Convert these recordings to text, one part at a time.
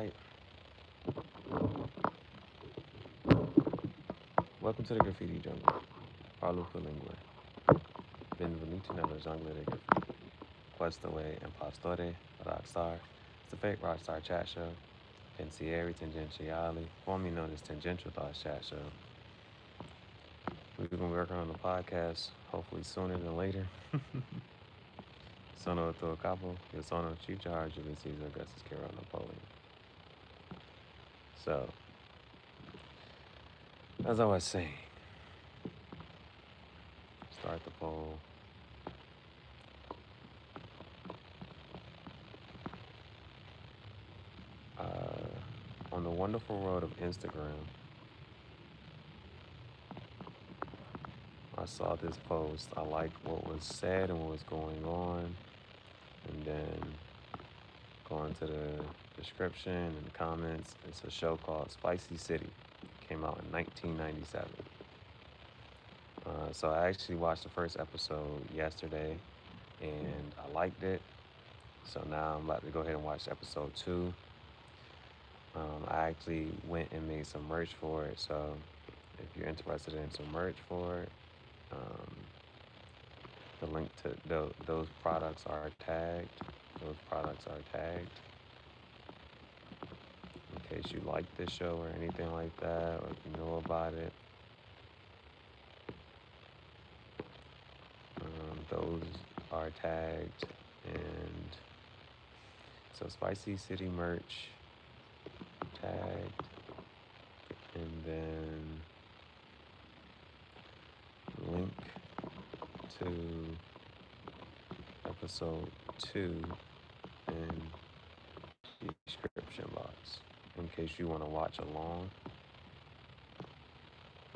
right. Welcome to the graffiti jungle. Parlo per lingue. Benvenuti nella jungle del graffiti. Questo è Impostore Rockstar. It's the fake Rockstar chat show. Pensieri Tangentiali, formerly known as Tangential Thoughts Chat Show. We're going to be working on the podcast hopefully sooner than later. Sono to capo, io sono Chief Gihareh, Julius Caesar, Augustus Carol, Napoleon. So, as I was saying, start the poll. On the wonderful world of Instagram, I saw this post. I liked what was said and what was going on. And then going to the description and the comments, it's a show called Spicy City. It came out in 1997. So I actually watched the first episode yesterday and I liked it. So now I'm about to go ahead and watch episode 2. I actually went and made some merch for it. So if you're interested in some merch for it, the link to those products are tagged. Those products are tagged. In case you like this show or anything like that, or if you know about it. Those are tagged. And so Spicy City merch tagged. And then link to episode 2 in the description box in case you want to watch along.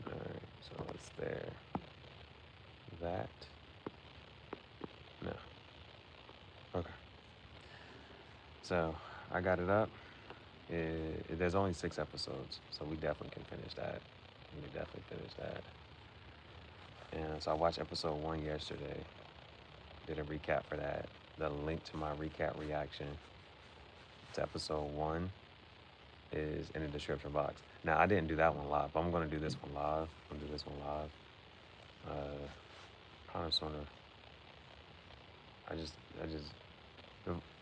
Alright, so it's there. That. No. Okay. So I got it up. There's only 6 episodes, so we definitely can finish that. We can definitely finish that. And so I watched episode 1 yesterday. Did a recap for that. The link to my recap reaction to episode 1 is in the description box. Now I didn't do that one live, but I'm gonna do this one live. I'm gonna do this one live. Kind of sort of.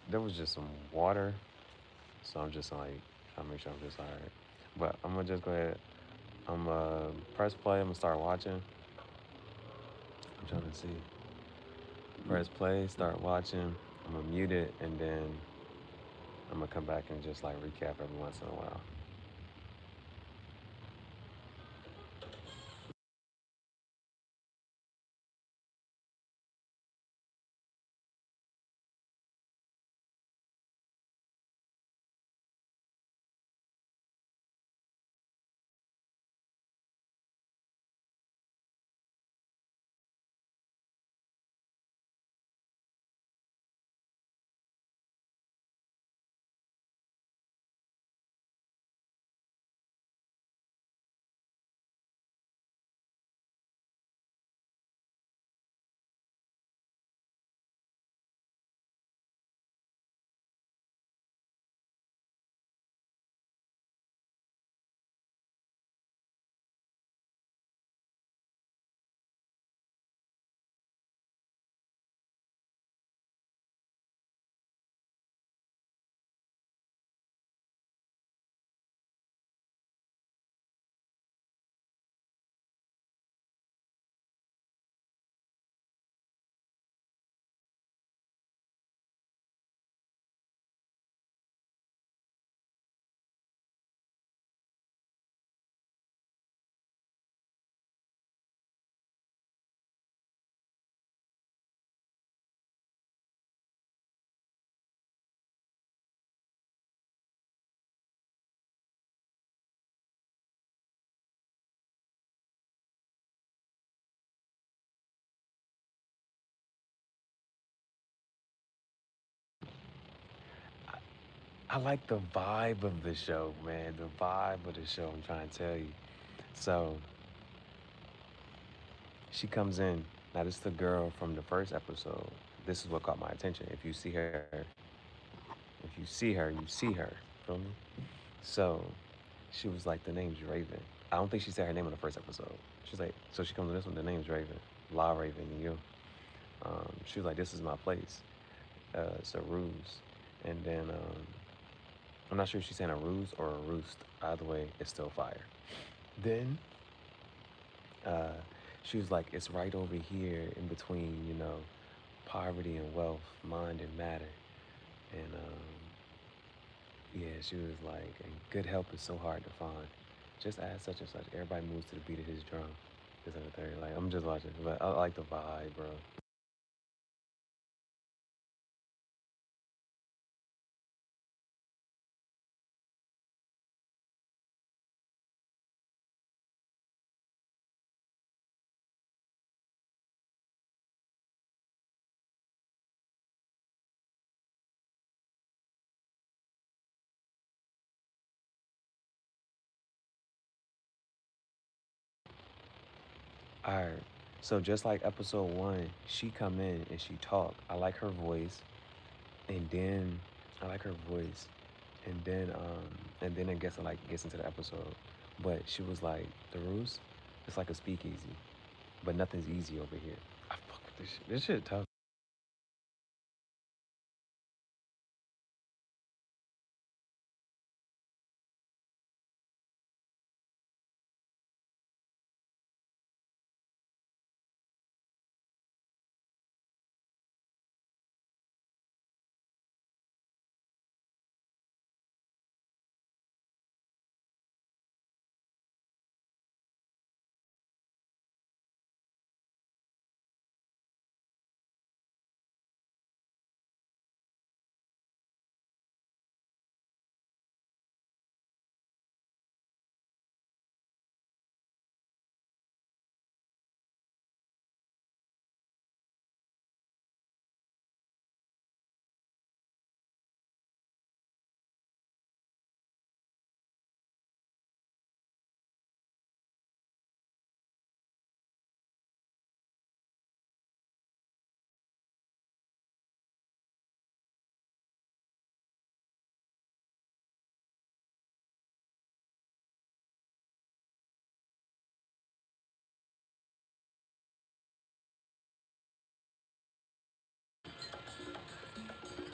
There was just some water, so I'm just like trying to make sure I'm just alright. But I'm gonna just go ahead. I'm gonna press play. I'm gonna start watching. I'm trying to see. Press play, start watching. I'm gonna mute it, and then I'm gonna come back and just like recap every once in a while. I like the vibe of the show, man. The vibe of the show, I'm trying to tell you. So she comes in. Now this is the girl from the first episode. This is what caught my attention. If you see her, you see her. Feel me? So she was like, the name's Raven. I don't think she said her name in the first episode. She's like, so she comes to this one, the name's Raven. La Raven, and you. She was like, this is my place. It's a ruse. And then I'm not sure if she's saying a ruse or a roost. Either way, it's still fire. Then uh, she was like, it's right over here in between, poverty and wealth, mind and matter. And yeah, she was like, and good help is so hard to find. Just add such and such. Everybody moves to the beat of his drum. This and the third. Like, I'm just watching, but I like the vibe, bro. All right. So just like episode one, she come in and she talk. I like her voice, and then I like her voice, and then I guess I like gets into the episode. But she was like, the roost, it's like a speakeasy, but nothing's easy over here. I fuck with this shit. This shit tough.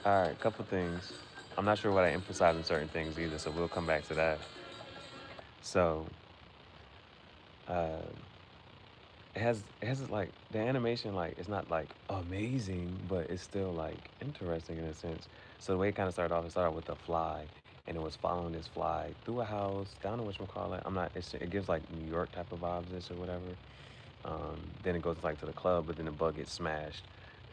All right, couple things. I'm not sure what I emphasize in certain things either, so we'll come back to that. So, uh, it has like the animation, like it's not like amazing, but it's still like interesting in a sense. So the way it kind of started off, it started with a fly, and it was following this fly through a house, down to whatchamacallit. I'm not. It gives like New York type of vibes, this or whatever. Then it goes like to the club, but then the bug gets smashed,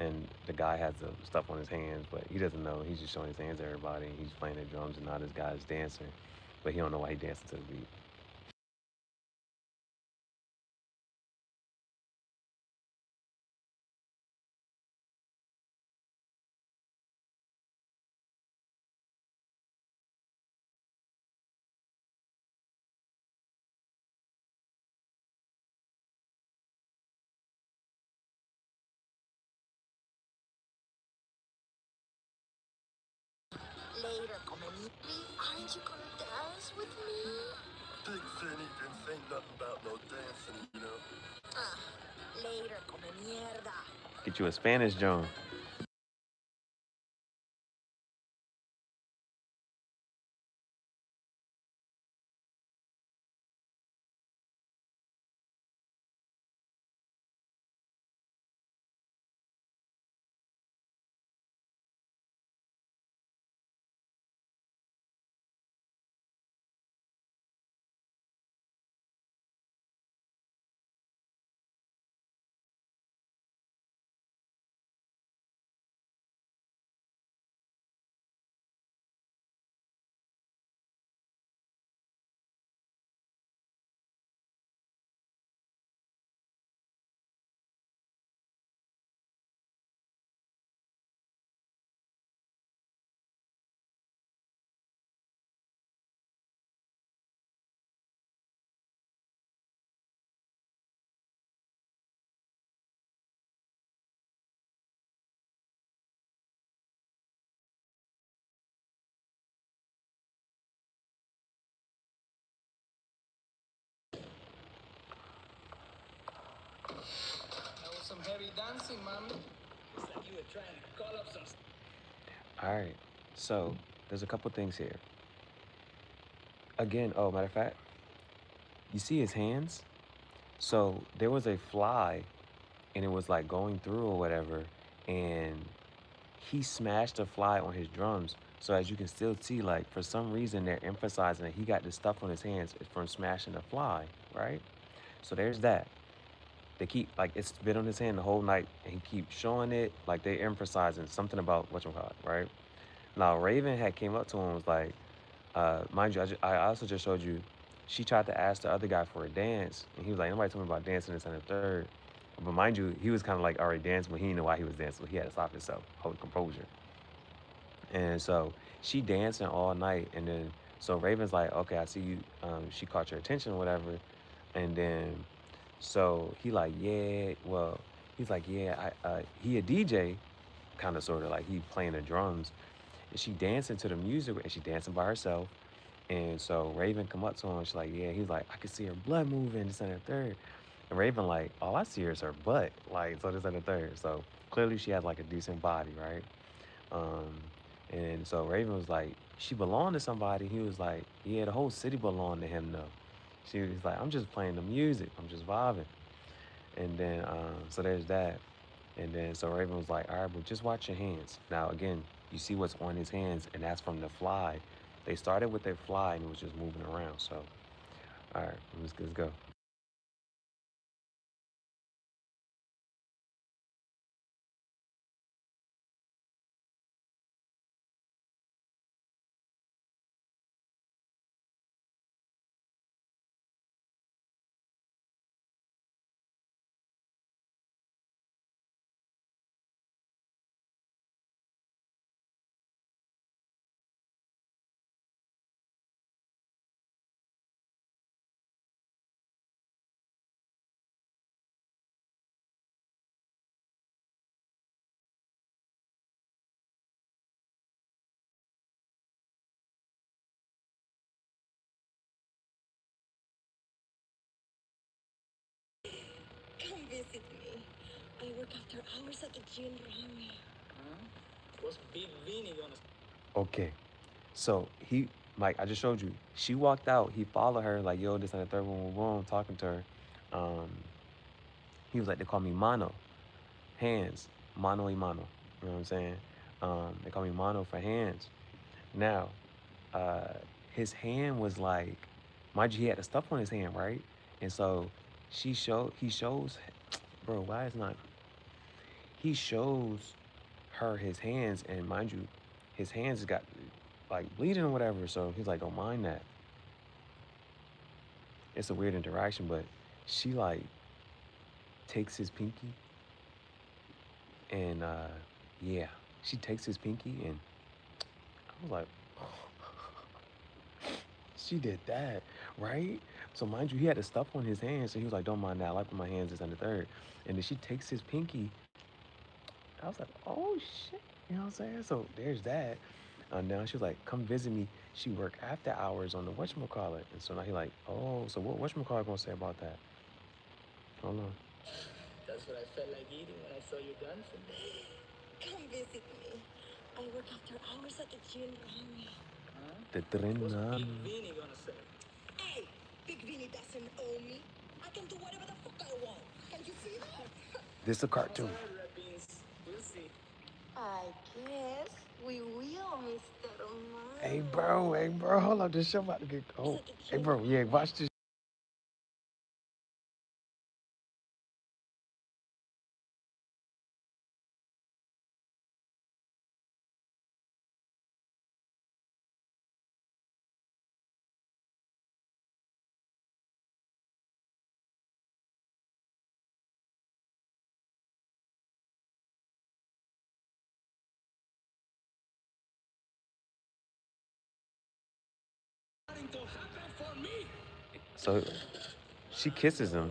and the guy has the stuff on his hands, but he doesn't know. He's just showing his hands to everybody. He's playing the drums, and now this guy's dancing, but he don't know why he dancing to the beat. Later, aren't you gonna dance with me? Big Fanny didn't say nothing about no dancing. Ah, later, come mierda. Get you a Spanish Joan. All right. So there's a couple things here. Again, oh, matter of fact, you see his hands? So there was a fly and it was like going through or whatever, and he smashed a fly on his drums. So as you can still see, like for some reason they're emphasizing that he got this stuff on his hands from smashing the fly, right? So there's that. They keep like it's been on his hand the whole night, and he keeps showing it like they emphasizing something about whatchamacallit, right? Now Raven had came up to him and was like, mind you, I also just showed you, she tried to ask the other guy for a dance, and he was like, nobody told me about dancing this and the third. But mind you, he was kind of like already dancing, but he didn't know why he was dancing. So he had to stop himself, hold composure. And so she dancing all night, and then so Raven's like, okay, I see you. She caught your attention or whatever, and then so he like, yeah, well, he's like, yeah, he a DJ, kind of sort of like he playing the drums, and she dancing to the music, and she dancing by herself. And so Raven come up to him, she's like, yeah, he's like, I can see her blood moving, this and the third. And Raven like, all I see is her butt, like, so this and the third. So clearly she has like a decent body, right? Um, and so Raven was like, she belonged to somebody. He was like, yeah, the whole city belonged to him though. She was like, I'm just playing the music, I'm just vibing. And then, so there's that. And then, so Raven was like, all right, well, just watch your hands. Now, again, you see what's on his hands, and that's from the fly. They started with their fly, and it was just moving around. So, all right, let's go. Come visit me. I work after hours at the Gihareh. Okay, so Mike, I just showed you. She walked out. He followed her, like, yo, this and the third one, boom, talking to her. Um, he was like, they call me Mono, hands, Mono y Mano. You know what I'm saying? They call me Mono for hands. Now, uh, his hand was like, mind you, he had the stuff on his hand, right? And so he shows, bro, why is not, he shows her his hands, and mind you, his hands got like bleeding or whatever. So he's like, don't mind that. It's a weird interaction, but she like takes his pinky and yeah, she takes his pinky, and I was like, she did that, right? So mind you, he had the stuff on his hands, so he was like, don't mind that. I like when my hands is on the third. And then she takes his pinky. I was like, oh shit. You know what I'm saying? So there's that. Now she was like, come visit me. She worked after hours on the whatchamacallit. And so now he like, oh, so what whatchamacallit gonna say about that? Hold on. That's what I felt like eating when I saw you dancing. Come visit me. I work after hours at the Gihareh. The Trenam. Vinny gonna say? Hey, Big Vinny doesn't owe me. I can do whatever the fuck I want. Can you see that? This a cartoon. We'll see. I guess we will, Mr. Hey bro, hold up. This show about to get. Oh, hey bro, yeah, watch this. So she kisses him.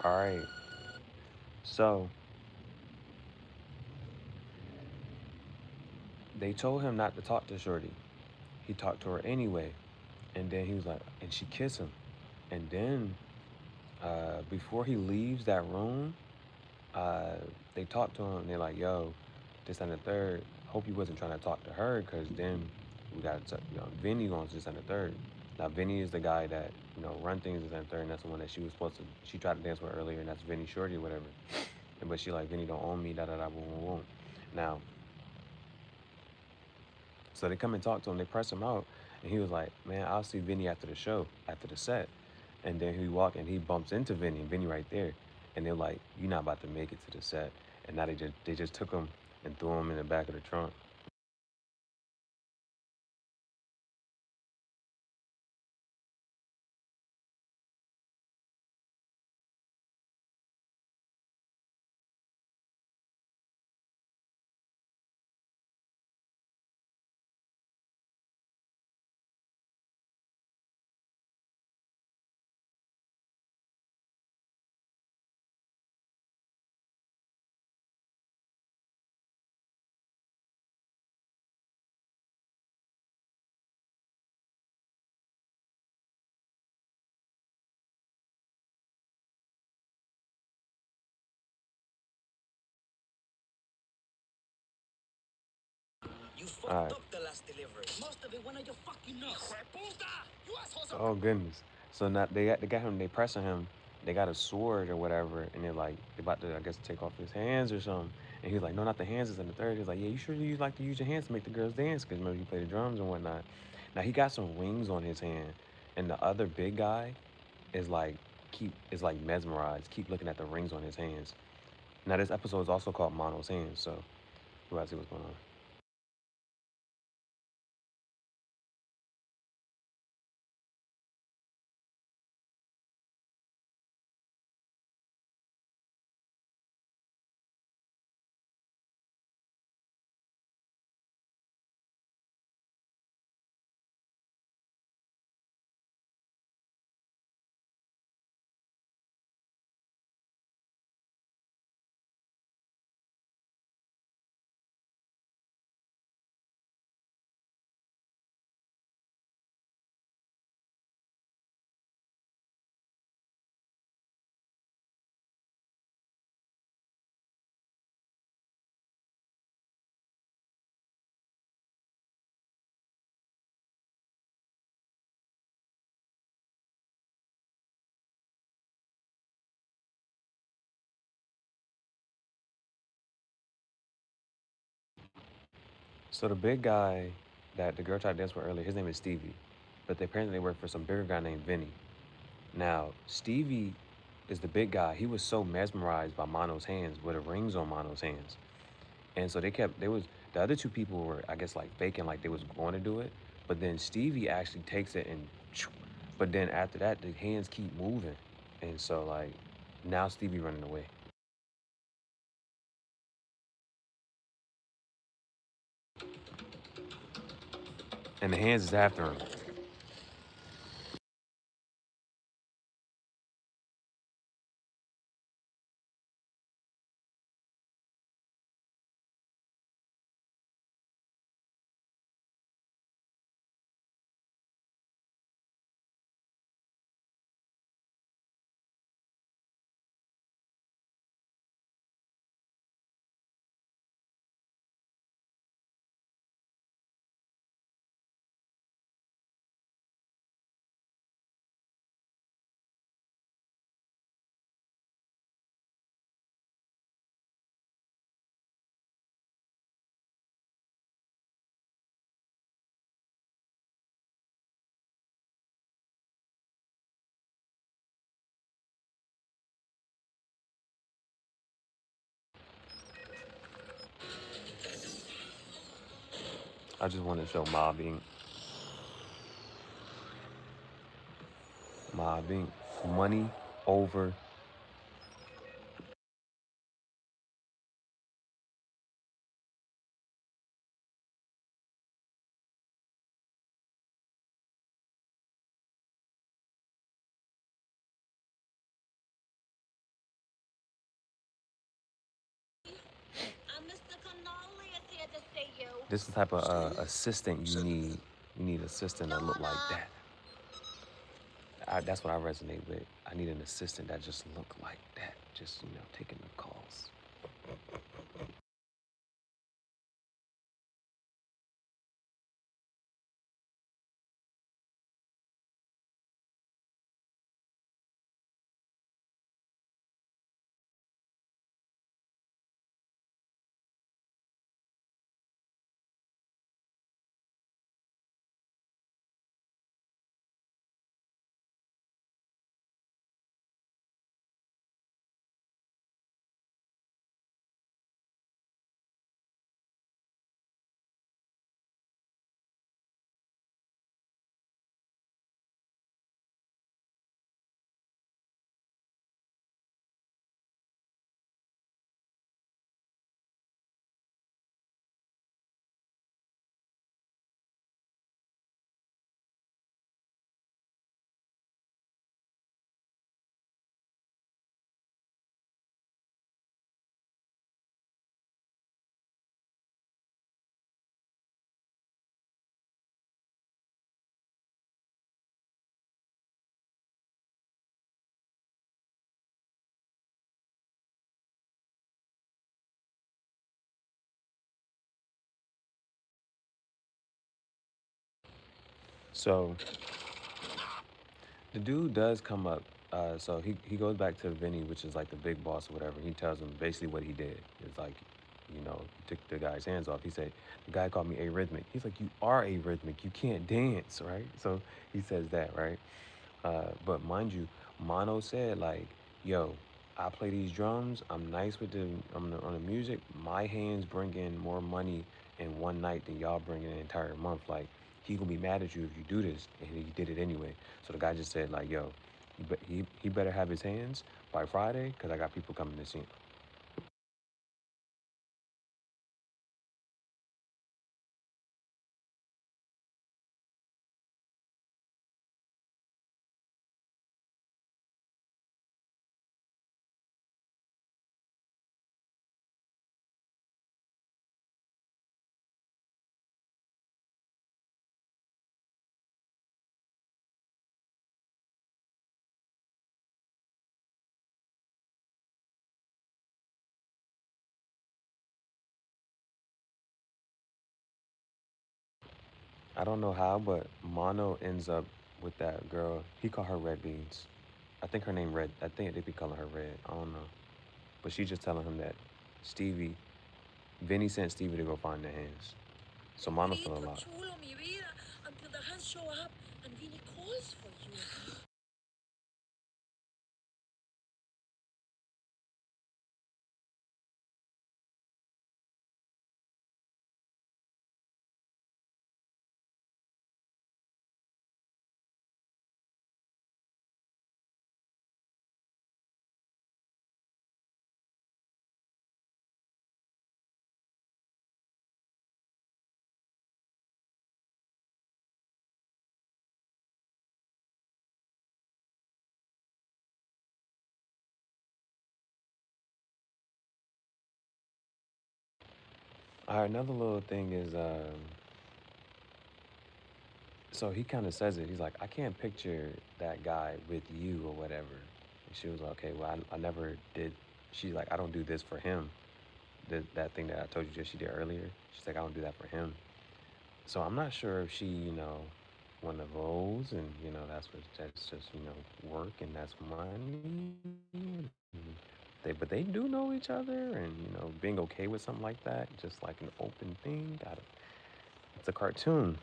All right. So they told him not to talk to Shorty. He talked to her anyway. And then he was like, and she kissed him. And then before he leaves that room, uh, they talked to him. They're like, yo, this and the third. Hope he wasn't trying to talk to her because then we got Vinny going to this and the third. Now, Vinny is the guy that, run things this and the third. And that's the one that she was supposed to, she tried to dance with earlier. And that's Vinny Shorty or whatever. But she like, Vinny don't own me, da da da, boom, boom, boom. Now, so they come and talk to him. They press him out. And he was like, man, I'll see Vinny after the show, after the set. And then he walked and he bumps into Vinny and Vinny right there. And they're like, you're not about to make it to the set. And now they just took him and threw him in the back of the trunk. You All fucked right. up the last delivery. Most of it went on your fucking nuts. You assholes are... Oh goodness. So now they got him. They pressing him. They got a sword or whatever, and they're like they about to, I guess, take off his hands or something. And he's like, no, not the hands. Is in the third. He's like, yeah, you sure you like to use your hands to make the girls dance? Because remember you play the drums and whatnot. Now he got some rings on his hand, and the other big guy is like is like mesmerized. Keep looking at the rings on his hands. Now this episode is also called Mono's Hands, so we gotta see what's going on. So the big guy that the girl tried to dance with earlier, his name is Stevie, but apparently they work for some bigger guy named Vinny. Now Stevie is the big guy. He was so mesmerized by Mono's hands, with the rings on Mono's hands, and so they was the other two people were, I guess, like faking like they was going to do it, but then Stevie actually takes it and, but then after that the hands keep moving, and so like now Stevie running away, and the hands is after him. I just want to show Mob Inc. Money over This is the type of Sí, assistant you se- need. You need an assistant that look like Johanna. that. That's what I resonate with. I need an assistant that just look like that. Just taking the calls. So the dude does come up. So he goes back to Vinny, which is like the big boss or whatever. He tells him basically what he did. It's like, took the guy's hands off. He said, the guy called me arrhythmic. He's like, you are arrhythmic. You can't dance, right? So he says that, right? But mind you, Mono said like, yo, I play these drums. I'm nice with on the music. My hands bring in more money in one night than y'all bring in an entire month. Like he gonna be mad at you if you do this, and he did it anyway. So the guy just said like, yo, he better have his hands by Friday, cause I got people coming to see him. I don't know how, but Mono ends up with that girl. He called her Red Beans. I think her name Red. I think they be calling her Red. I don't know. But she just telling him that Stevie, Vinny sent Stevie to go find the hands. So Mono's feeling a lot. Chulo, mi vida, until the hands show up and Vinny calls for you. All right, another little thing is, so he kind of says it. He's like, I can't picture that guy with you or whatever. And she was like, okay, well, I never did. She's like, I don't do this for him. That thing that I told you just she did earlier. She's like, I don't do that for him. So I'm not sure if she, one of those, and that's just work and that's money. But they do know each other, and being okay with something like that, just like an open thing. It's a cartoon.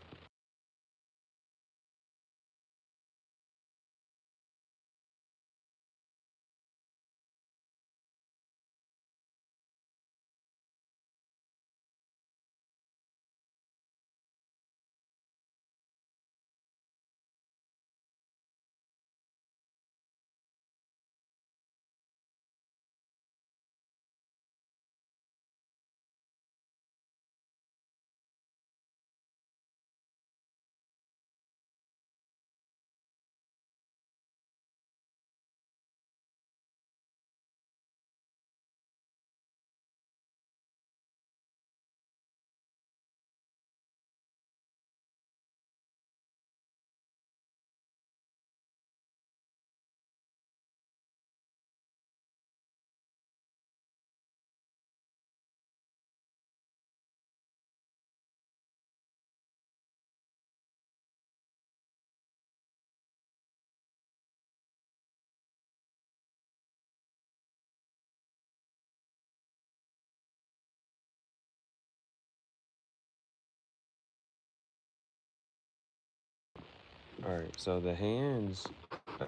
All right. So the hands,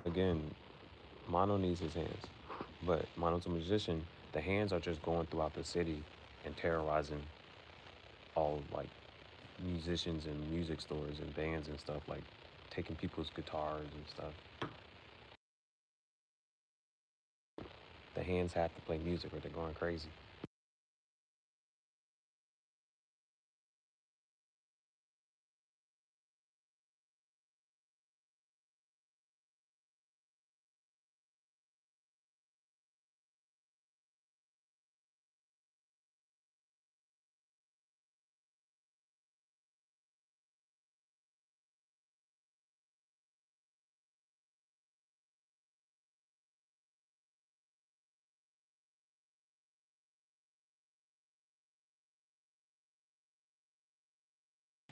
again, Mono needs his hands, but Mono's a magician. The hands are just going throughout the city and terrorizing all like musicians and music stores and bands and stuff, like taking people's guitars and stuff. The hands have to play music or they're going crazy.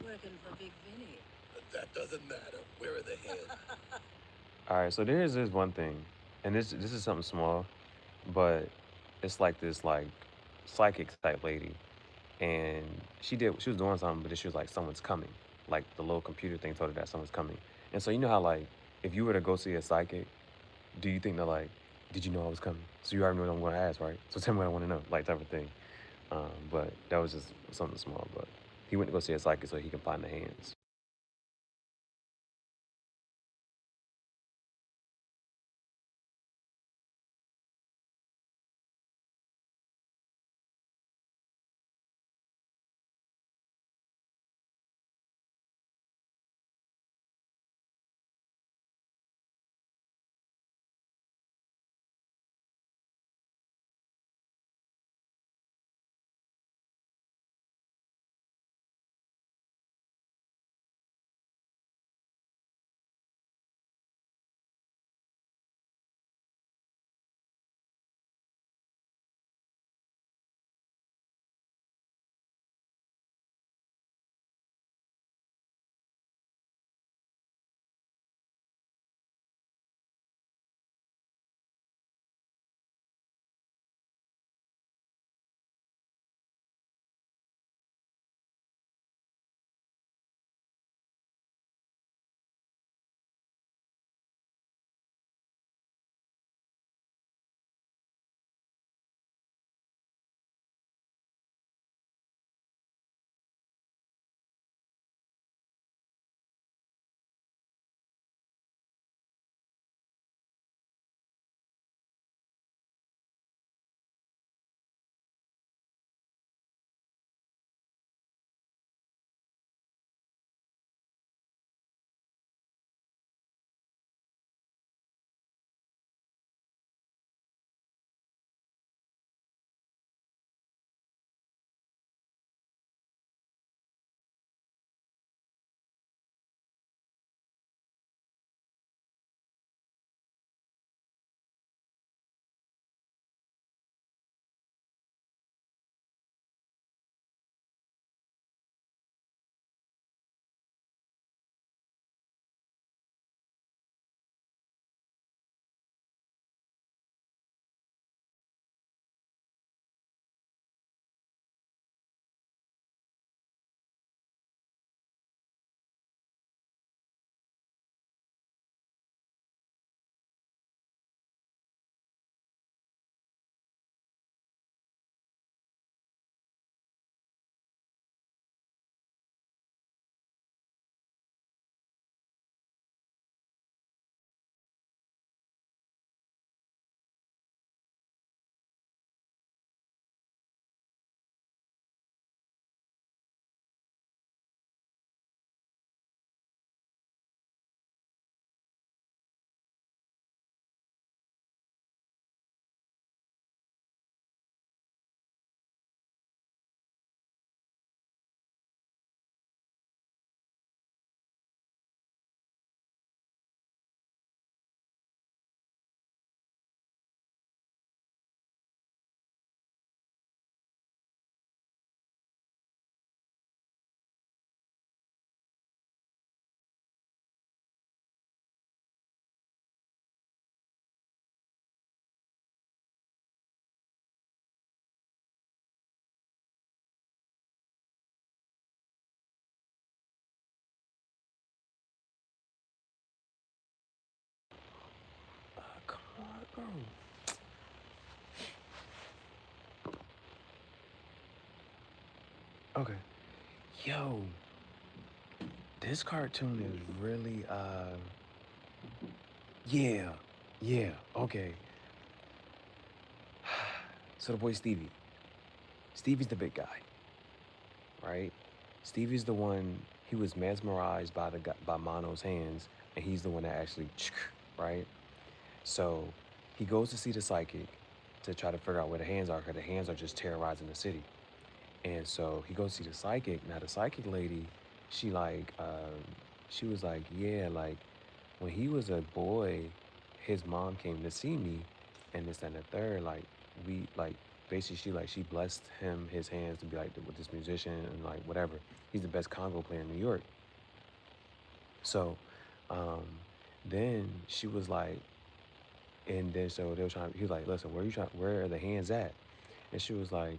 Working for Big Vinny. That doesn't matter. Where are the hands? All right, so there's this one thing, and this is something small, but it's like this like psychic type lady, and she was doing something, but then she was like someone's coming, like the little computer thing told her that someone's coming, and so you know how like if you were to go see a psychic, do you think that like did you know I was coming? So you already know what I'm going to ask, right? So tell me what I want to know, like type of thing. But that was just something small, but he went to go see a psychic so he can find the hands. Okay. Yo, this cartoon is really yeah. Yeah. Okay. So the boy Stevie. Stevie's the big guy, right? Stevie's the one. He was mesmerized by by Mono's hands, and he's the one that actually, right? So he goes to see the psychic to try to figure out where the hands are, because the hands are just terrorizing the city. And so he goes to see the psychic. Now the psychic lady, she she was like, yeah, like when he was a boy, his mom came to see me, and this and the third. Like we like basically she blessed him his hands to be like with this musician and like whatever. He's the best Congo player in New York. So um, then she was like, and then so they were trying. He was like, listen, where you trying? Where are the hands at? And she was like,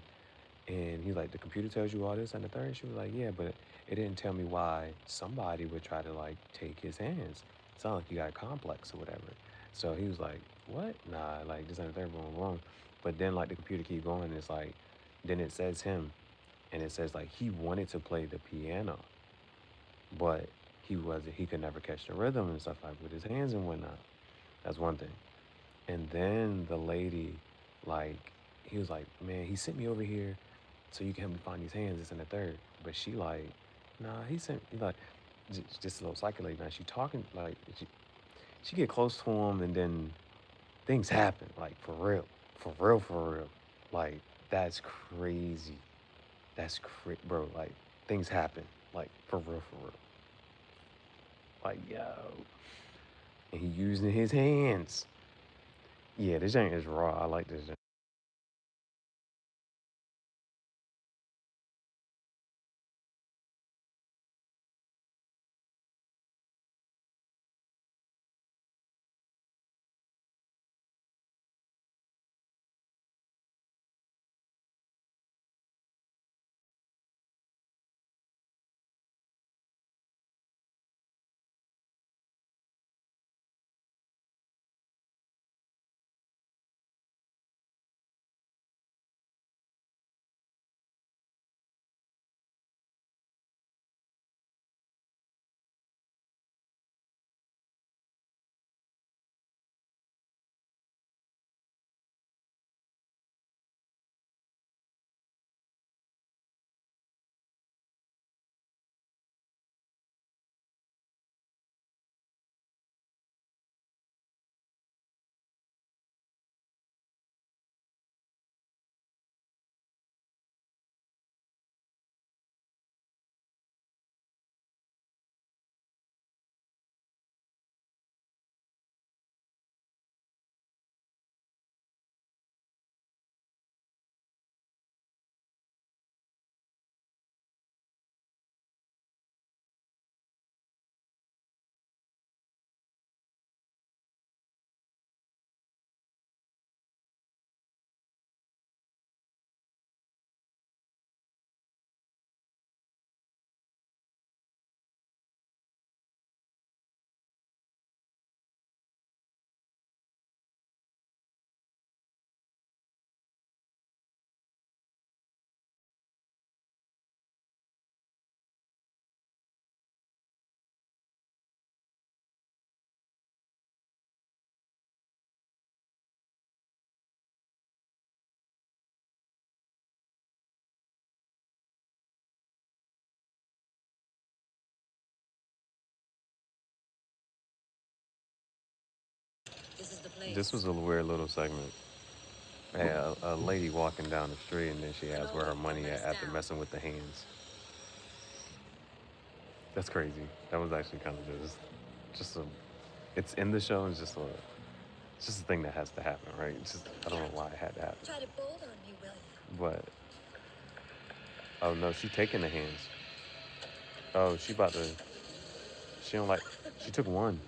and he's like, the computer tells you all this and the third. She was like, yeah, but it didn't tell me why somebody would try to like take his hands. It sounds like you got a complex or whatever. So he was like, what? Nah, like this and the third, wrong, wrong. But then like the computer keep going. And it's like, then it says him, and it says like he wanted to play the piano, but he wasn't. He could never catch the rhythm and stuff like with his hands and whatnot. That's one thing. And then the lady, like, he was like, man, he sent me over here so you can help me find these hands, this and the third. But she like, nah, he like, just a little psychic now. She talking, like, she get close to him and then things happen, like, for real. For real, for real. Like, that's crazy. That's bro, like, things happen. Like, for real, for real. Like, yo. And he using his hands. Yeah, this ain't is raw. I like this. This is the place. This was a weird little segment. Yeah, a lady walking down the street and then she asks where her money at after messing with the hands. That's crazy. That was actually kind of just a, it's in the show. It's just a thing that has to happen, right? It's just, I don't know why it had to happen. Try to bolt on me, will you? But, oh no, she taking the hands. Oh, she about to, she don't like, she took one.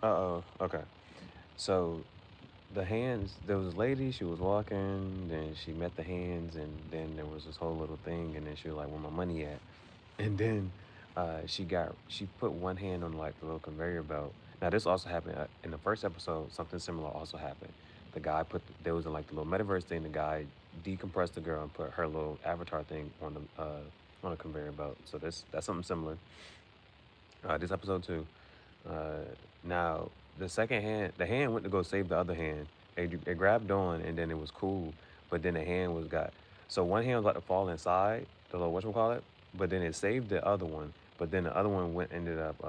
Uh-oh. Okay. So the hands, there was a lady, she was walking, then she met the hands, and then there was this whole little thing, and then she was like, where my money at? And then she put one hand on like the little conveyor belt. Now this also happened in the first episode. Something similar also happened. The guy there was like the little metaverse thing. The guy decompressed the girl and put her little avatar thing on a conveyor belt. So that's something similar. This episode too. Uh, Now the hand went to go save the other hand. It grabbed on, and then it was cool. But then the hand was got. So one hand was about to fall inside the little whatchamacallit, but then it saved the other one. But then the other one ended up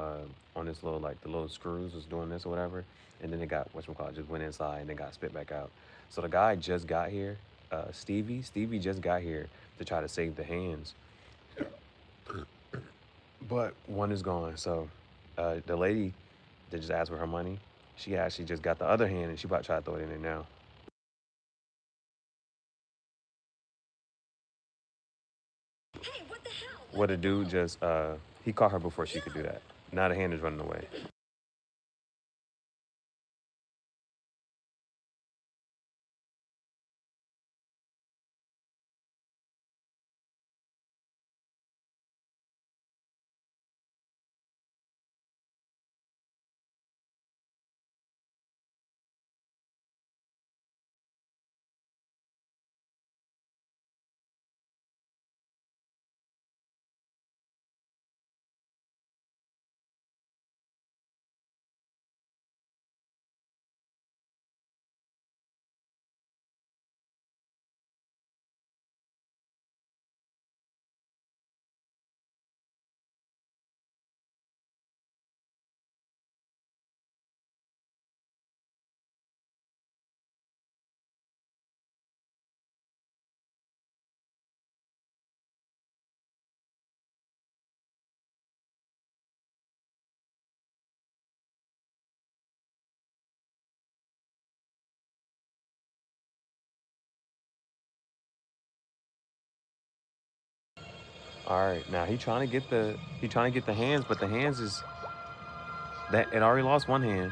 on this little like the little screws was doing this or whatever, and then it got whatchamacallit just went inside and then got spit back out. So the guy just got here. Stevie just got here to try to save the hands, but one is gone. So the lady that just asked for her money, she actually just got the other hand and she about to try to throw it in there now. Hey, what the hell? What a dude just he caught her before she could do that. Now the hand is running away. All right, now he trying to get the hands, but the hands is that it already lost one hand,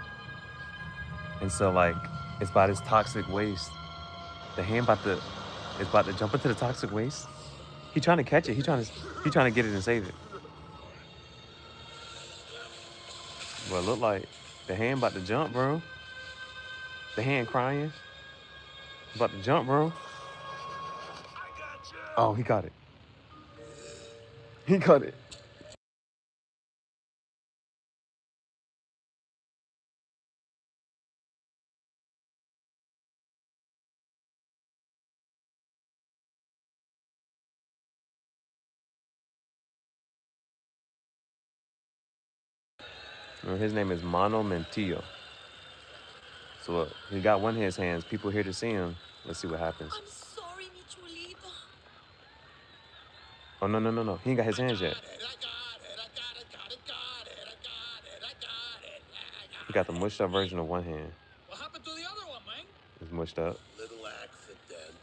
and so like it's by this toxic waste. The hand about to jump into the toxic waste. He trying to catch it. He trying to get it and save it. But it look like the hand about to jump, bro. The hand crying. About to jump, bro. Oh, he got it. He got it. His name is Mono Mentillo. So look, he got one of his hands. People here to see him. Let's see what happens. I'm sorry, mi chulito. Oh no no no no! He ain't got his hands yet. He got the mushed up version of one hand. What happened to the other one, man? It's mushed up. Little accident.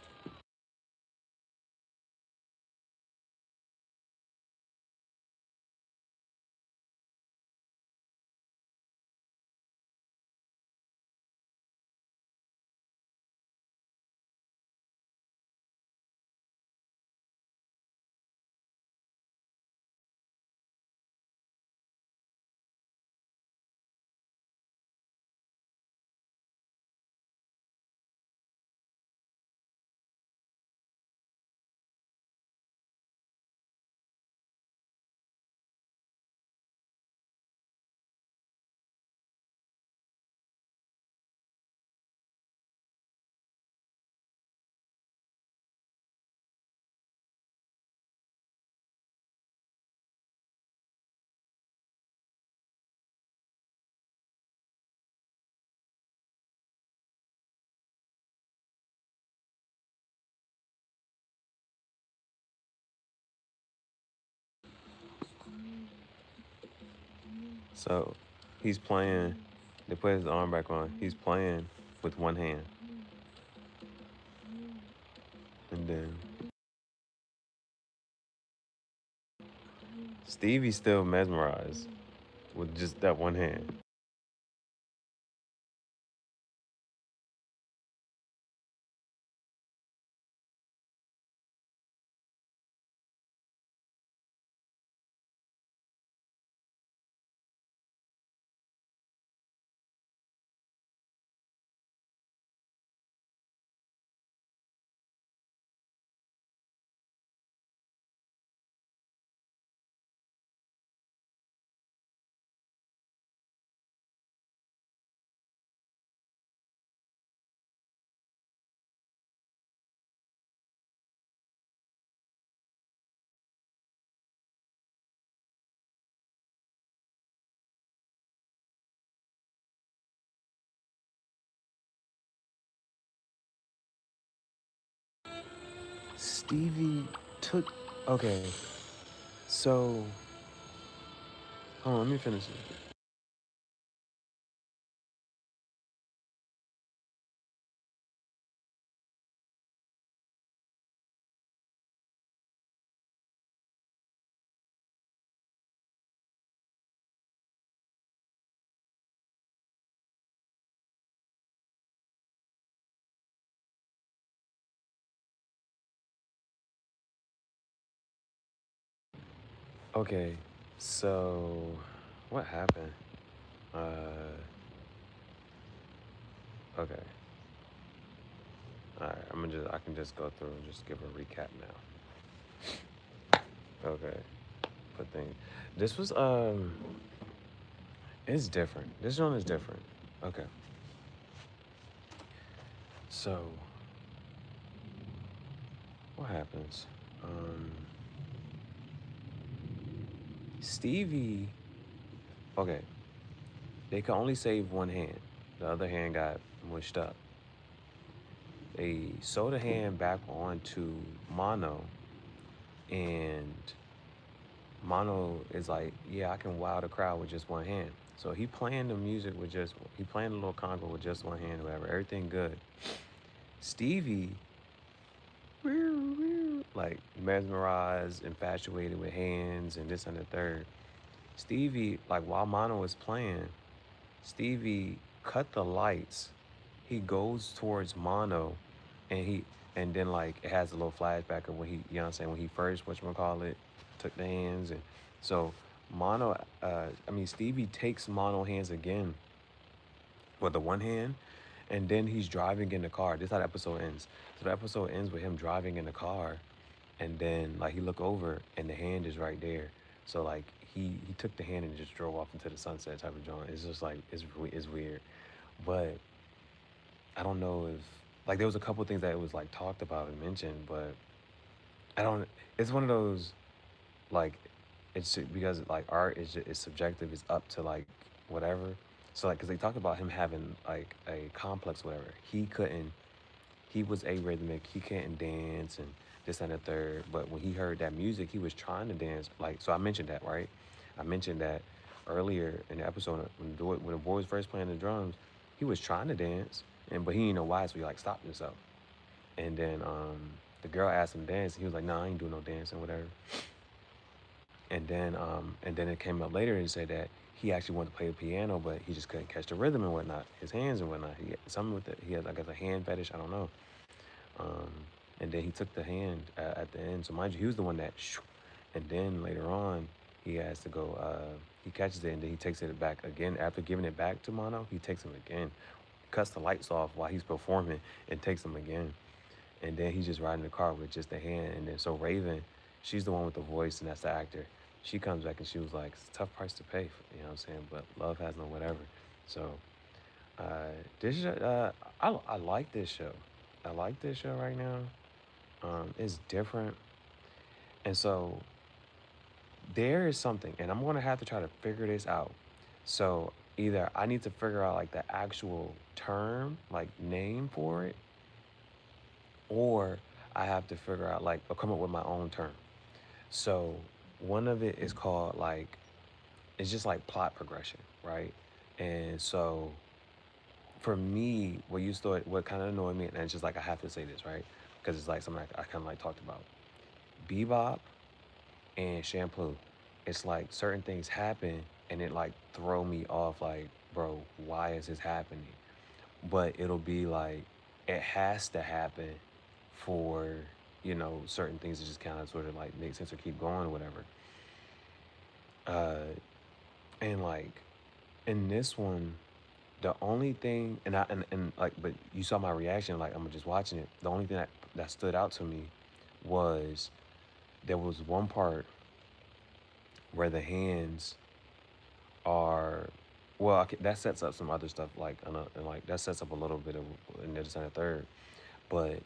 So he's playing. They put his arm back on. He's playing with one hand, and then Stevie's still mesmerized with just that one hand. Stevie took. Okay, so hold on, let me finish it. Okay, so what happened? Uh, okay, all right. I can just go through and just give a recap now. Okay, but thing, this was it's different. This one is different. Okay, so what happens? Um, Stevie. Okay, they could only save one hand. The other hand got mushed up. They sewed a hand back onto Mono, and Mono is like, yeah, I can wow the crowd with just one hand. So he playing the music with just, he playing the little conga with just one hand, whatever. Everything good. Stevie, like mesmerized, infatuated with hands and this and the third. Stevie, like while Mono was playing, Stevie cut the lights. He goes towards Mono, and then like it has a little flashback of when he, you know what I'm saying, when he first whatchamacallit, took the hands. And so Mono, Stevie takes Mono hands again with the one hand, and then he's driving in the car. This is how the episode ends. So the episode ends with him driving in the car, and then like he look over and the hand is right there. So like he took the hand and just drove off into the sunset type of joint. It's just like it's weird, but I don't know if like there was a couple things that it was like talked about and mentioned, but I don't. It's one of those like it's because like art is subjective. It's up to like whatever. So like because they talked about him having like a complex whatever. He couldn't. He was arrhythmic. He couldn't dance and this and the third. But when he heard that music, he was trying to dance. Like so, I mentioned that right. I mentioned that earlier in the episode when the boy was first playing the drums, he was trying to dance, and but he didn't know why, so he like stopped himself. And then the girl asked him to dance, and he was like, "Nah, I ain't doing no dancing, whatever." And then it came up later and said that he actually wanted to play the piano, but he just couldn't catch the rhythm and whatnot, his hands and whatnot. He had something with it. He had, I guess, a hand fetish. I don't know. Um, and then he took the hand at the end. So mind you, he was the one that, and then later on, he has to go. He catches it and then he takes it back again after giving it back to Mono. He takes him again, cuts the lights off while he's performing, and takes him again. And then he's just riding the car with just a hand. And then so Raven, she's the one with the voice, and that's the actor. She comes back and she was like, it's a tough price to pay, for, you know what I'm saying? But love has no whatever. So this I like this show. I like this show right now. It's different, and so there is something, and I'm gonna have to try to figure this out. So either I need to figure out like the actual term, like name for it, or I have to figure out like or come up with my own term. So one of it is called like it's just like plot progression, right? And so for me, what kind of annoyed me, and it's just like I have to say this, right? Because it's like something I kind of like talked about. Bebop and Shampoo, it's like certain things happen and it like throw me off. Like, bro, why is this happening? But it'll be like it has to happen for certain things to just kind of sort of like make sense or keep going or whatever. Uh, and like in this one, the only thing, and like, but you saw my reaction, like I'm just watching it. The only thing that stood out to me was there was one part where the hands are, well, okay, that sets up some other stuff, like, and like that sets up a little bit of in this and the third, but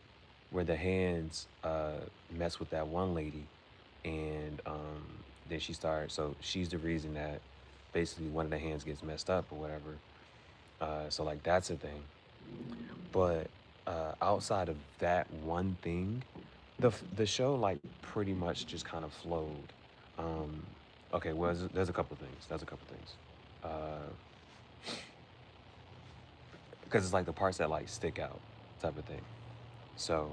where the hands mess with that one lady, and then so she's the reason that basically one of the hands gets messed up or whatever. So like that's a thing. But outside of that one thing, The show like pretty much just kind of flowed. Um, okay, well, there's a couple things. There's a couple things. Uh, because it's like the parts that like stick out, type of thing. So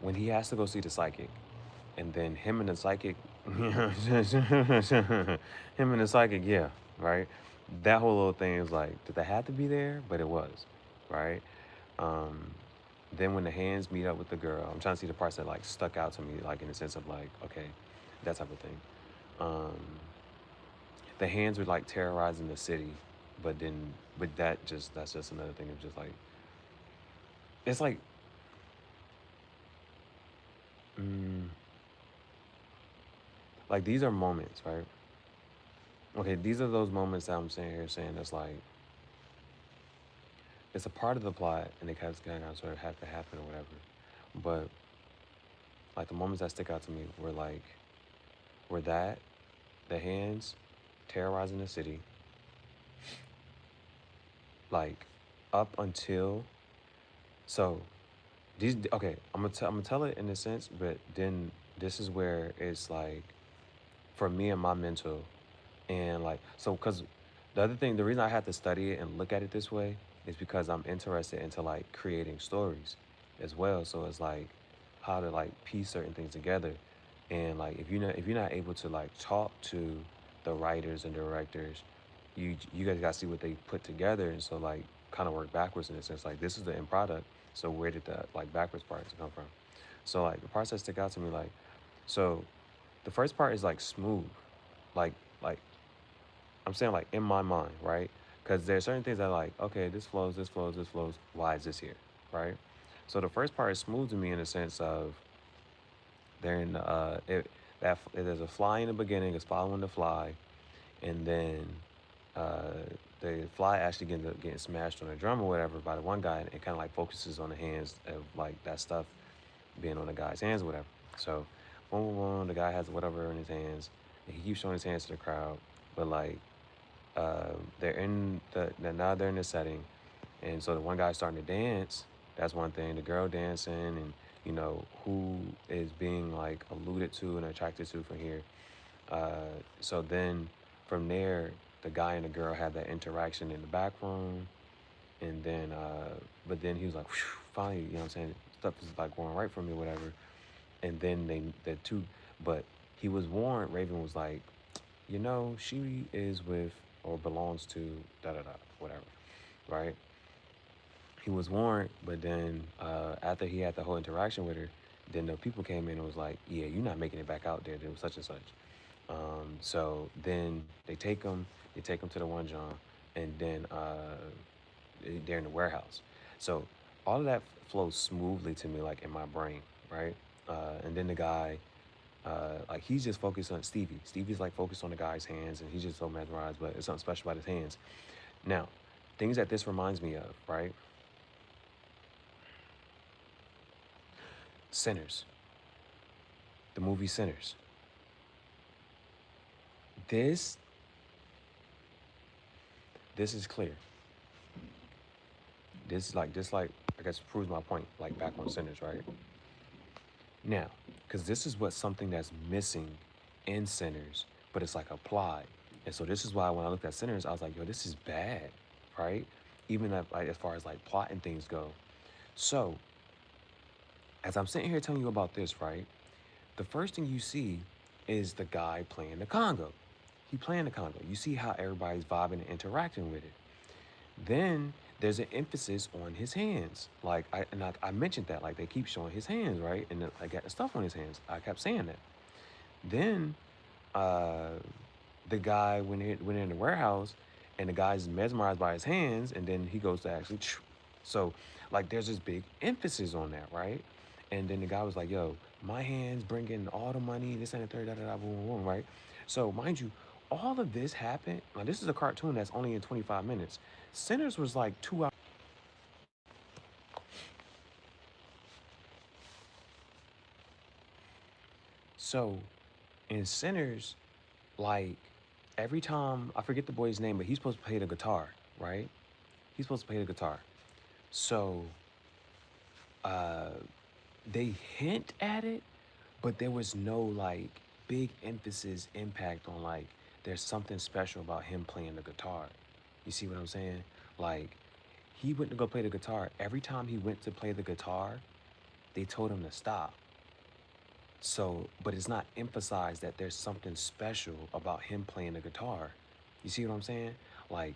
when he has to go see the psychic, and then him and the psychic, him and the psychic, yeah, right. That whole little thing is like, did they have to be there? But it was, right. Um, then when the hands meet up with the girl, I'm trying to see the parts that like stuck out to me, like in the sense of like, okay, that type of thing. Um, the hands were like terrorizing the city, but then, but that's just another thing of just like, it's like, mm, like these are moments, right? Okay, these are those moments that I'm saying here saying it's like, it's a part of the plot and it kind of sort of have to happen or whatever. But like the moments that stick out to me were like, were that, the hands terrorizing the city, like up until, so these, okay, I'm gonna tell it in a sense, but then this is where it's like, for me and my mental, and like, so because the other thing, the reason I had to study it and look at it this way is because I'm interested into like creating stories as well. So it's like how to like piece certain things together, and like if you're not able to like talk to the writers and directors, you guys got to see what they put together, and so like kind of work backwards in a sense. Like this is the end product, so where did the like backwards parts come from? So like the parts that stick out to me, like, so the first part is like smooth, like like I'm saying like in my mind, right? Because there's certain things that are like, okay, this flows, this flows, this flows. Why is this here, right? So the first part is smooth to me in the sense of they're in there's a fly in the beginning, it's following the fly, and then uh, the fly actually getting smashed on the drum or whatever by the one guy, and it kind of like focuses on the hands of like that stuff being on the guy's hands or whatever. So, boom, boom, boom, the guy has whatever in his hands, and he keeps showing his hands to the crowd, but like they're in now they're in the setting, and so the one guy's starting to dance. That's one thing. The girl dancing, and who is being like alluded to and attracted to from here. So then from there, the guy and the girl had that interaction in the back room, and then but then he was like, "Phew, finally, you know what I'm saying? Stuff is like going right for me, whatever." And then the two, but he was warned. Raven was like, she is with or belongs to da da da, whatever, right? He was warned, but then after he had the whole interaction with her, then the people came in and was like, yeah, you're not making it back out there. There was such and such. So then they take him to the one John, and then they're in the warehouse. So all of that flows smoothly to me, like in my brain, right? And then the guy, like he's just focused on Stevie. Stevie's like focused on the guy's hands, and he's just so mesmerized. But it's something special about his hands. Now, things that this reminds me of, right? Sinners, the movie Sinners. This this is clear. This I guess proves my point. Like back on Sinners, right? Now, because this is what something that's missing in Sinners, but it's like applied. And so this is why when I looked at Sinners, I was like, yo, this is bad, right? Even like, as far as like plot and things go. So as I'm sitting here telling you about this, right? The first thing you see is the guy playing the Congo. He playing the Congo. You see how everybody's vibing and interacting with it. Then there's an emphasis on his hands. I mentioned that, like they keep showing his hands, right? And I got the stuff on his hands. I kept saying that. Then uh, the guy went in the warehouse, and the guy's mesmerized by his hands, and then he goes to actually. So like there's this big emphasis on that, right? And then the guy was like, "Yo, my hands bring in all the money. This and the third, da da da, boom, boom, boom," right? So mind you, all of this happened. Now this is a cartoon that's only in 25 minutes. Sinners was like 2 hours. So in Sinners, like every time I forget the boy's name, but he's supposed to play the guitar, right? He's supposed to play the guitar. So they hint at it, but there was no like big emphasis impact on like there's something special about him playing the guitar. You see what I'm saying? Like he went to go play the guitar. Every time he went to play the guitar, they told him to stop. So, but it's not emphasized that there's something special about him playing the guitar. You see what I'm saying? Like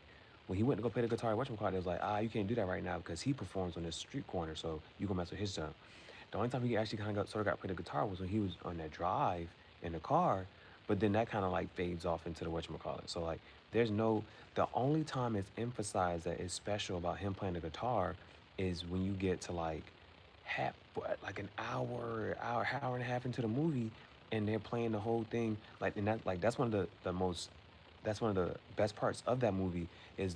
when he went to go play the guitar, whatchamacallit, it was like, you can't do that right now because he performs on this street corner, so you gonna mess with his jump. The only time he actually kind of sort of got to play the guitar was when he was on that drive in the car, but then that kind of like fades off into the whatchamacallit. So like the only time it's emphasized that it's special about him playing the guitar is when you get to like an hour and a half into the movie, and they're playing the whole thing like, and that's one of the most that's one of the best parts of that movie is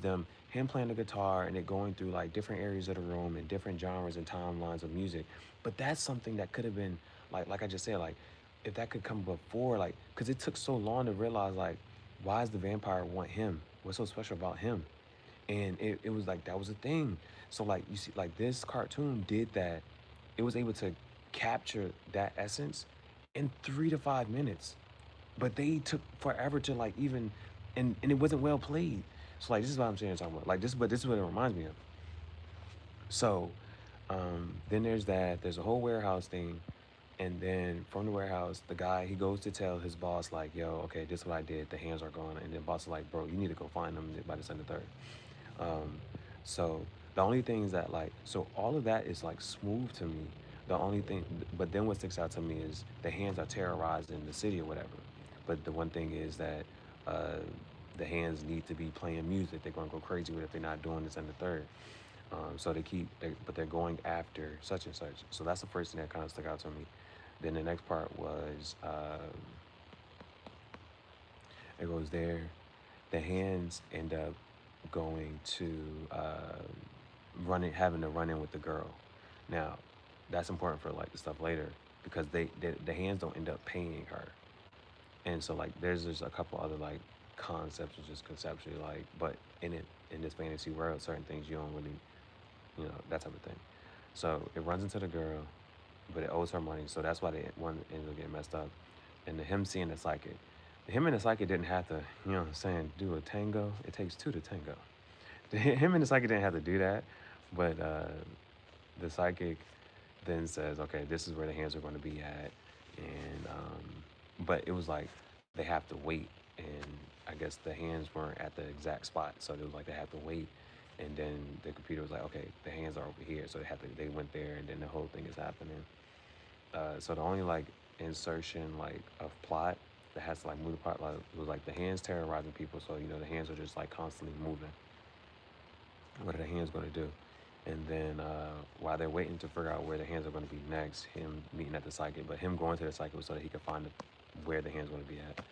him playing the guitar and it going through like different areas of the room and different genres and timelines of music. But that's something that could have been like I just said, like if that could come before, like because it took so long to realize like why does the vampire want him? What's so special about him? And it was like that was a thing. So like you see like this cartoon did that. It was able to capture that essence in 3 to 5 minutes, but they took forever to like even, and it wasn't well played. So like this is what I'm saying, talking about like this, but this is what it reminds me of. So then there's a whole warehouse thing, and then from the warehouse the guy, he goes to tell his boss like, yo, okay, this is what I did, the hands are gone, and then boss is like, bro, you need to go find them by December 3rd. So the only thing is that like, so all of that is like smooth to me. The only thing, but then what sticks out to me is the hands are terrorizing the city or whatever. But the one thing is that uh, the hands need to be playing music. They're gonna go crazy with it if they're not doing this on the third. So but they're going after such and such. So that's the first thing that kind of stuck out to me. Then the next part was it goes there. The hands end up going to having to run in with the girl. Now, that's important for like the stuff later because the hands don't end up paying her, and so like there's just a couple other like concepts or just conceptually like, but in this fantasy world, certain things you don't really, that type of thing. So it runs into the girl, but it owes her money, so that's why one ends up getting messed up, and him seeing the psychic. Him and the psychic didn't have to, what I'm saying, do a tango. It takes two to tango. Him and the psychic didn't have to do that, but the psychic then says, okay, this is where the hands are going to be at, and but it was like they have to wait, and I guess the hands weren't at the exact spot, so it was like they have to wait, and then the computer was like, okay, the hands are over here, so they went there, and then the whole thing is happening. So the only like insertion like of plot that has to like move the plot like was like the hands terrorizing people, so the hands are just like constantly moving. What are the hands going to do? And then while they're waiting to figure out where the hands are going to be next, him meeting at the psychic, but him going to the psychic so that he could find where the hands going to be at.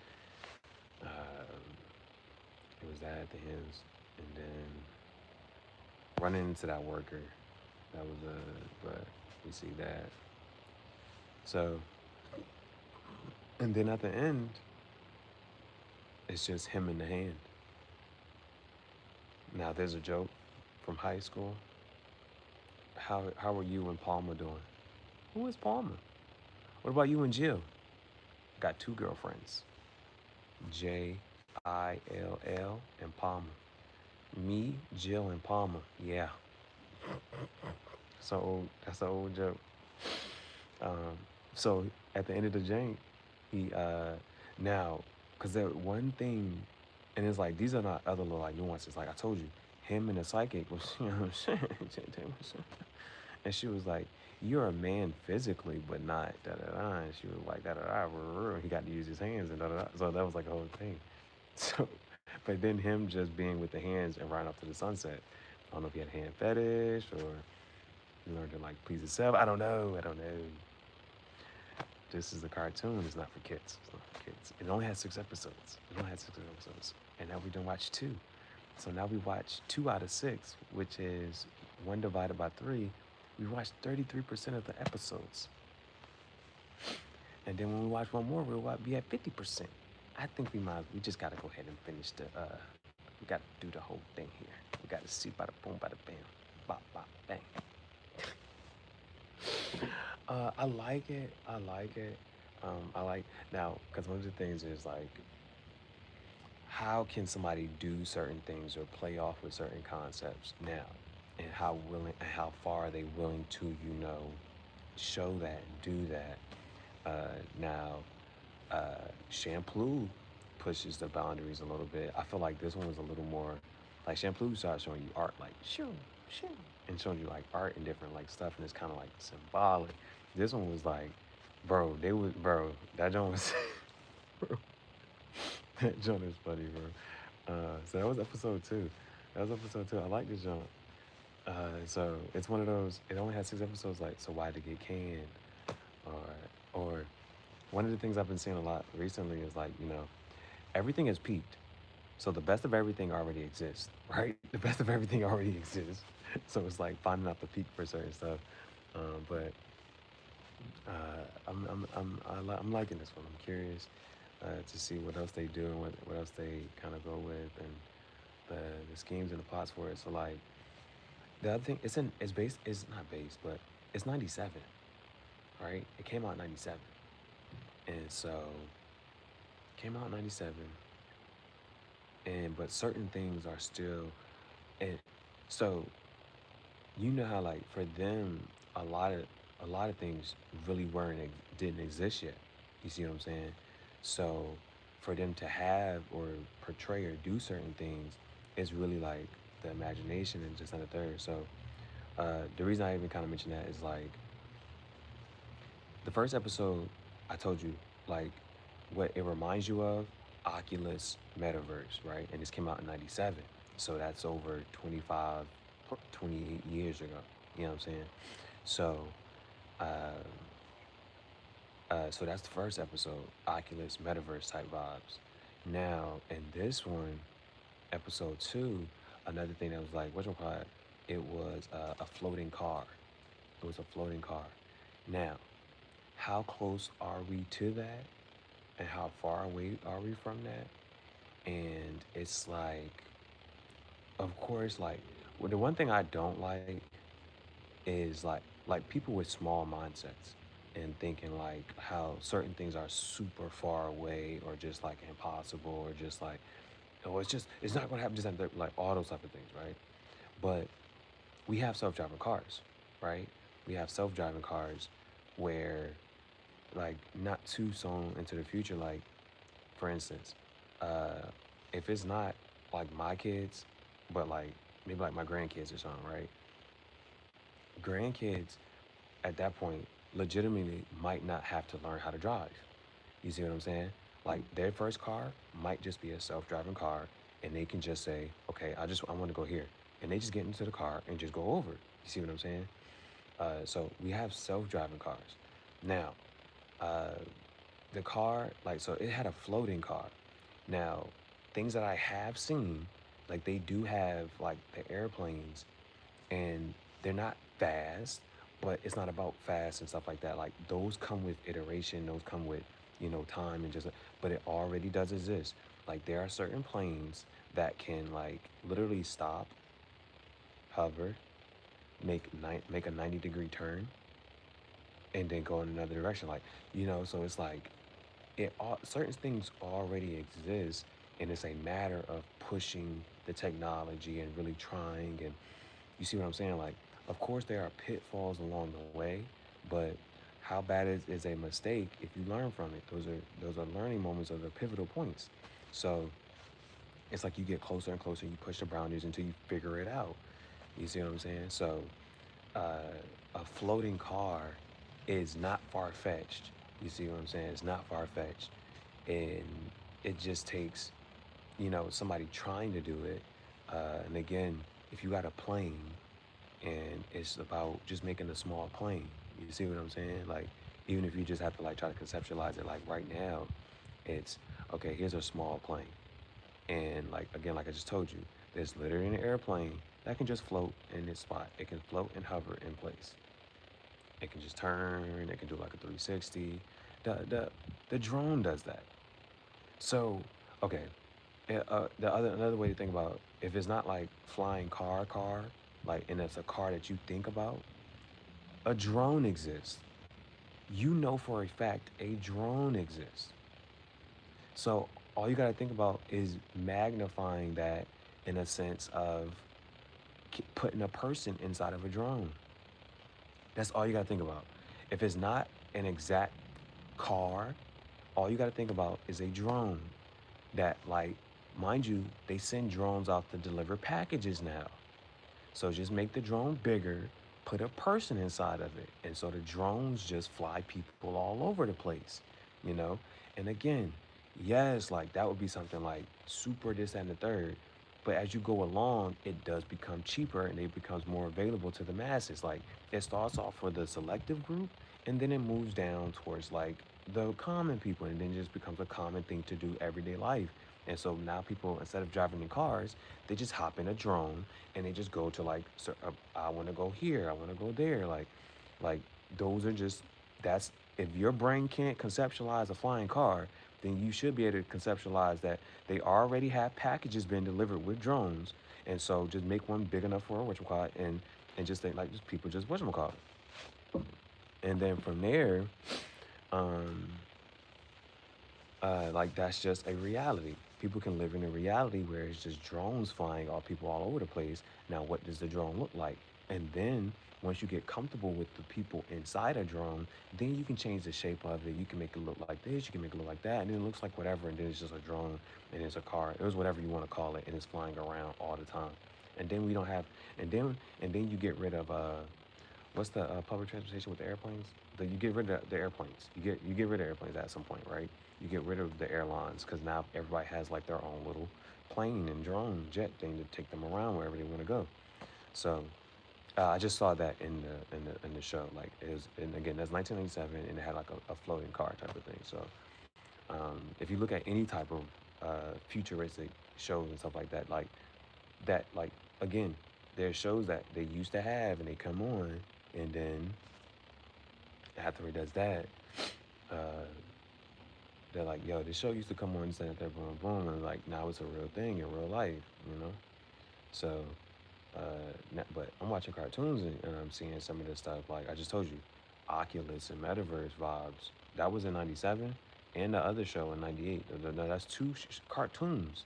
It was that the hands, and then running into that worker. That was but we see that. So, and then at the end, it's just him in the hand. Now there's a joke from high school. How are you and Palmer doing? Who is Palmer? What about you and Jill? Got two girlfriends. Jill and Palmer. Me, Jill, and Palmer. Yeah. That's an old joke. Um, so at the end of the jank, he now, cause there one thing, and it's like these are not other little like nuances. Like I told you, him and the psychic was, what I'm saying? And she was like, "You're a man physically, but not da da da." And she was like, "Da da da." He got to use his hands and da da da. So that was like a whole thing. So, but then him just being with the hands and riding off to the sunset. I don't know if he had a hand fetish or he learned to like please himself. I don't know. I don't know. This is a cartoon. It's not for kids. It's not for kids. It only has 6 episodes. It only has 6 episodes. And now we done watch 2. So now we watch 2 out of 6, which is 1 divided by 3. We watched 33% of the episodes. And then when we watch one more, we'll be at 50%. I think we just gotta go ahead and finish we gotta do the whole thing here. We gotta see bada boom, bada bam, bop, bop, bang. I like it. I like it. I like now because one of the things is like, how can somebody do certain things or play off with certain concepts now, and how willing and how far are they willing to, show that, do that. Now, Shampoo pushes the boundaries a little bit. I feel like this one was a little more like Shampoo started showing you art, like shoo, shoo, and showing you like art and different like stuff, and it's kind of like symbolic. This one was like, bro, that joint was that joint is funny, bro. So that was episode two. That was episode two. I like this joint. So it's one of those. It only had 6 episodes. Like, so why did it get canned? Or one of the things I've been seeing a lot recently is like, everything has peaked. So the best of everything already exists, right? The best of everything already exists. So it's like finding out the peak for certain stuff. But I'm liking this one. I'm curious to see what else they do and what else they kind of go with, and the schemes and the plots for it. So like the other thing, it's not based, but it's 97, right? It came out in 97, and so came out in 97, and but certain things are still, and so you know how like for them a lot of a lot of things really didn't exist yet. You see what I'm saying? So for them to have or portray or do certain things is really like the imagination and just not a third. So the reason I even kind of mentioned that is like the first episode I told you, like what it reminds you of, Oculus Metaverse, right? And this came out in 97. So that's over 25, 28 years ago. You know what I'm saying? So, uh, so that's the first episode, Oculus Metaverse type vibes. Now, in this one, episode two, another thing that was like, what you call it? It was a floating car. It was a floating car. Now, how close are we to that? And how far away are we from that? And it's like, of course, like, well, the one thing I don't like is like people with small mindsets and thinking like how certain things are super far away or just like impossible or just like, oh, it's not gonna happen, just like all those type of things, right? But we have self-driving cars, right? We have self-driving cars where like not too soon into the future, like for instance, uh, if it's not like my kids, but like maybe like my grandkids or something, right? Grandkids at that point legitimately might not have to learn how to drive. You see what I'm saying? Like their first car might just be a self-driving car, and they can just say, "Okay, I want to go here," and they just get into the car and just go over. You see what I'm saying? So we have self-driving cars. Now, uh, the car, like, so it had a floating car. Now, things that I have seen, like they do have like the airplanes, and they're not fast, but it's not about fast and stuff like that. Like those come with iteration, those come with, time and just, but it already does exist. Like there are certain planes that can like literally stop, hover, make a 90-degree turn, and then go in another direction. Like, so it's like it all certain things already exist, and it's a matter of pushing the technology and really trying. And you see what I'm saying? Like, of course there are pitfalls along the way, but how bad is a mistake if you learn from it? Those are learning moments, those are pivotal points. So it's like you get closer and closer, you push the boundaries until you figure it out. You see what I'm saying? So uh, a floating car is not far-fetched. You see what I'm saying? It's not far-fetched. And it just takes, somebody trying to do it. And again, if you got a plane and it's about just making a small plane, you see what I'm saying? Like, even if you just have to like try to conceptualize it, like right now, it's okay, here's a small plane. And like, again, like I just told you, there's literally an airplane that can just float in its spot. It can float and hover in place. It can just turn. It can do like a 360. The drone does that. So, okay. Another way to think about, if it's not like flying car, like, and it's a car that you think about, a drone exists. you know for a fact a drone exists. So all you got to think about is magnifying that in a sense of putting a person inside of a drone. That's all you got to think about. If it's not an exact car, all you got to think about is a drone that, like, mind you, they send drones out to deliver packages now. So just make the drone bigger, put a person inside of it. And so the drones just fly people all over the place, you know? And again, yes, like that would be something like super this and the third. But as you go along, it does become cheaper and it becomes more available to the masses. Like it starts off for the selective group and then it moves down towards like the common people and then it just becomes a common thing to do everyday life. And so now people, instead of driving in cars, they just hop in a drone and they just go to like, I want to go here, I want to go there. Like those are just, that's, if your brain can't conceptualize a flying car, then you should be able to conceptualize that they already have packages being delivered with drones. And so just make one big enough for a whatchamacallit and just think like just people just whatchamacallit. And then from there, um, like that's just a reality. People can live in a reality where it's just drones flying all people all over the place. Now, what does the drone look like? And then once you get comfortable with the people inside a drone, then you can change the shape of it. You can make it look like this, you can make it look like that, and then it looks like whatever, and then it's just a drone and it's a car. It was whatever you want to call it, and it's flying around all the time. And then we don't have, and then you get rid of what's the public transportation with the airplanes? You get rid of the airplanes. You get rid of airplanes at some point, right? You get rid of the airlines because now everybody has like their own little plane and drone jet thing to take them around wherever they want to go. So I just saw that in the show. Like it was, and again, that's 1997, and it had like a floating car type of thing. So if you look at any type of futuristic shows and stuff like that, like again, there's shows that they used to have and they come on, and then after it does that, uh, they're like, yo, this show used to come on and that, boom, boom, and like now it's a real thing in real life, you know. So, but I'm watching cartoons and I'm seeing some of this stuff. Like I just told you, Oculus and Metaverse vibes. That was in '97, and the other show in '98. That's two cartoons.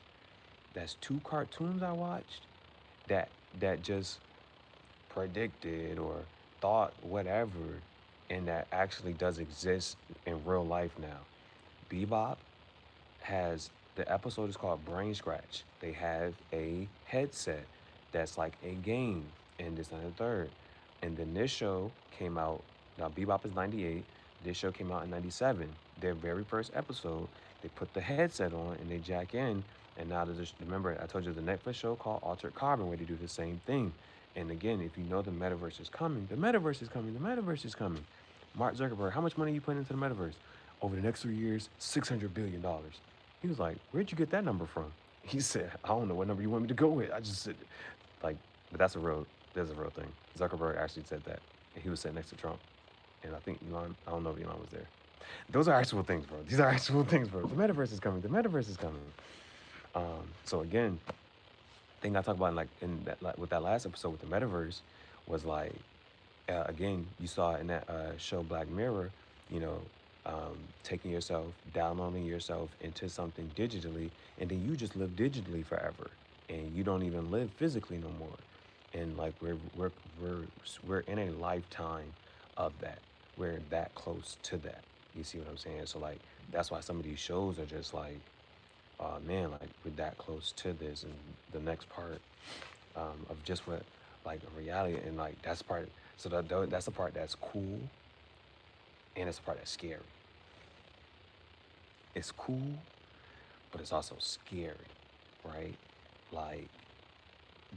That's two cartoons I watched that just predicted or thought whatever, and that actually does exist in real life now. Bebop has, the episode is called Brain Scratch. They have a headset that's like a game, and this and the third. And then this show came out. Now Bebop is '98. This show came out in '97. Their very first episode, they put the headset on and they jack in. And now there's, remember I told you the Netflix show called Altered Carbon where they do the same thing. And again, if you know the metaverse is coming, the metaverse is coming, the metaverse is coming. Mark Zuckerberg, how much money you put into the metaverse? Over the next 3 years, $600 billion. He was like, where'd you get that number from? He said, I don't know what number you want me to go with. I just said, like, but there's a real thing. Zuckerberg actually said that. And he was sitting next to Trump. And I think Elon, I don't know if Elon was there. Those are actual things, bro. These are actual things, bro. The metaverse is coming. The metaverse is coming. So again, thing I talked about in that, like, with that last episode with the metaverse was like, again, you saw in that show Black Mirror, you know, taking yourself, downloading yourself into something digitally, and then you just live digitally forever, and you don't even live physically no more. And like we're in a lifetime of that. We're that close to that. You see what I'm saying? So like that's why some of these shows are just like, oh man, like we're that close to this, and the next part of just what like a reality, and like that's part. So that's the part that's cool, and it's the part that's scary. It's cool, but it's also scary, right? Like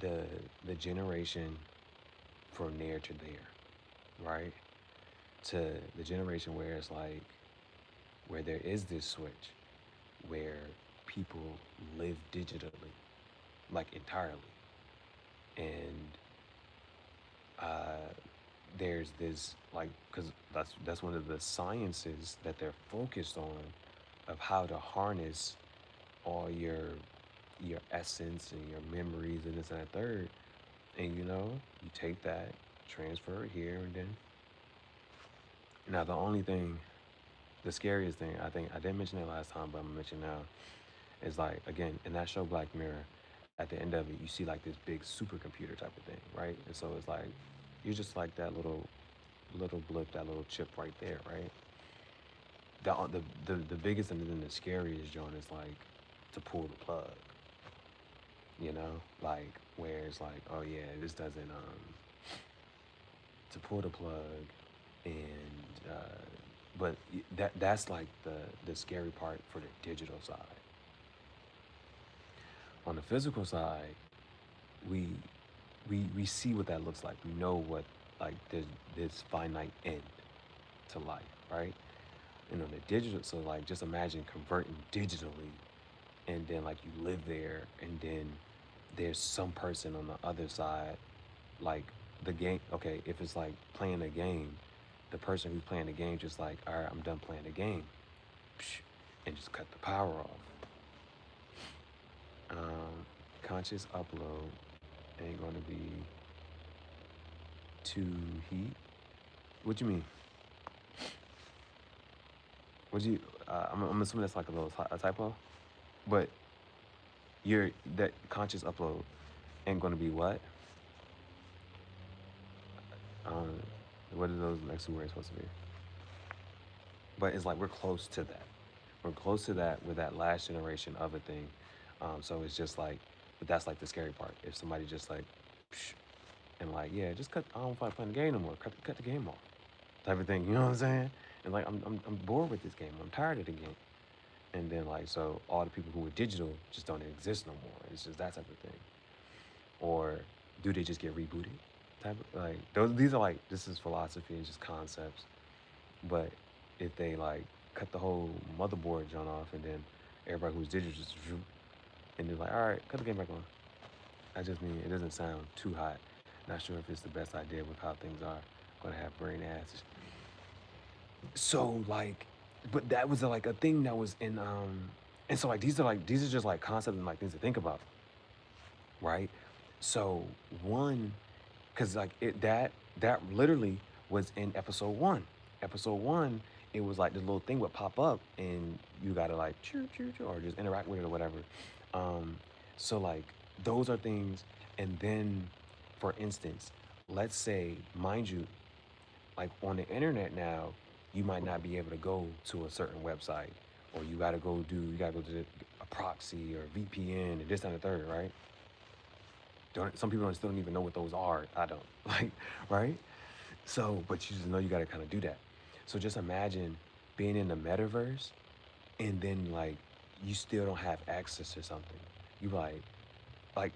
the the generation from there to there, right? To the generation where it's like where there is this switch, where people live digitally, like entirely, and uh, there's this like because that's one of the sciences that they're focused on of how to harness all your essence and your memories and this and that third. And you know, you take that, transfer it here, Now, the only thing, the scariest thing, I think I didn't mention it last time, but I'm gonna mention now, is like again in that show Black Mirror, at the end of it, you see like this big supercomputer type of thing, right? And so it's like you're just like that little blip, that little chip right there, right? The biggest and then the scariest joint is like to pull the plug, you know, like where it's like, oh yeah, this doesn't to pull the plug, and but that's like the scary part for the digital side. On the physical side, we we see what that looks like. We know what like there's this finite end to life, right? And on the digital, so like just imagine converting digitally, and then like you live there, and then there's some person on the other side, like the game. Okay, if it's like playing a game, the person who's playing the game just like, all right, I'm done playing the game, psh, and just cut the power off. Um, Conscious upload ain't gonna be too heat. What you mean? What you? I'm assuming that's like a little a typo, but your that conscious upload ain't gonna be what? Um, what are those next two words supposed to be? But it's like we're close to that. We're close to that with that last generation of a thing. So it's just like, but that's like the scary part. If somebody just like, psh, and like, yeah, just cut. I don't feel like playing the game no more. Cut the game off, type of thing. You know what I'm saying? And like, I'm bored with this game. I'm tired of the game. And then like, so all the people who were digital just don't exist no more. It's just that type of thing. Or do they just get rebooted? Type of, like those. These are like, this is philosophy and just concepts. But if they like cut the whole motherboard joint off, and then everybody who's digital just and they're like, all right, cut the game back on. I just mean it doesn't sound too hot. Not sure if it's the best idea with how things are. Gonna have brain ads. So like, but that was like a thing that was in and so like these are just like concepts and like things to think about, right? So one, because like that literally was in episode one. Episode one, it was like the little thing would pop up, and you gotta like choo choo choo or just interact with it or whatever. Um, so like those are things, and then for instance, let's say, mind you, like on the internet now, you might not be able to go to a certain website, or you gotta go to a proxy or VPN and this and the third, right? Don't some people don't still don't even know what those are. I don't like, right? So, but you just know you got to kind of do that. So just imagine being in the metaverse, and then like you still don't have access to something. You like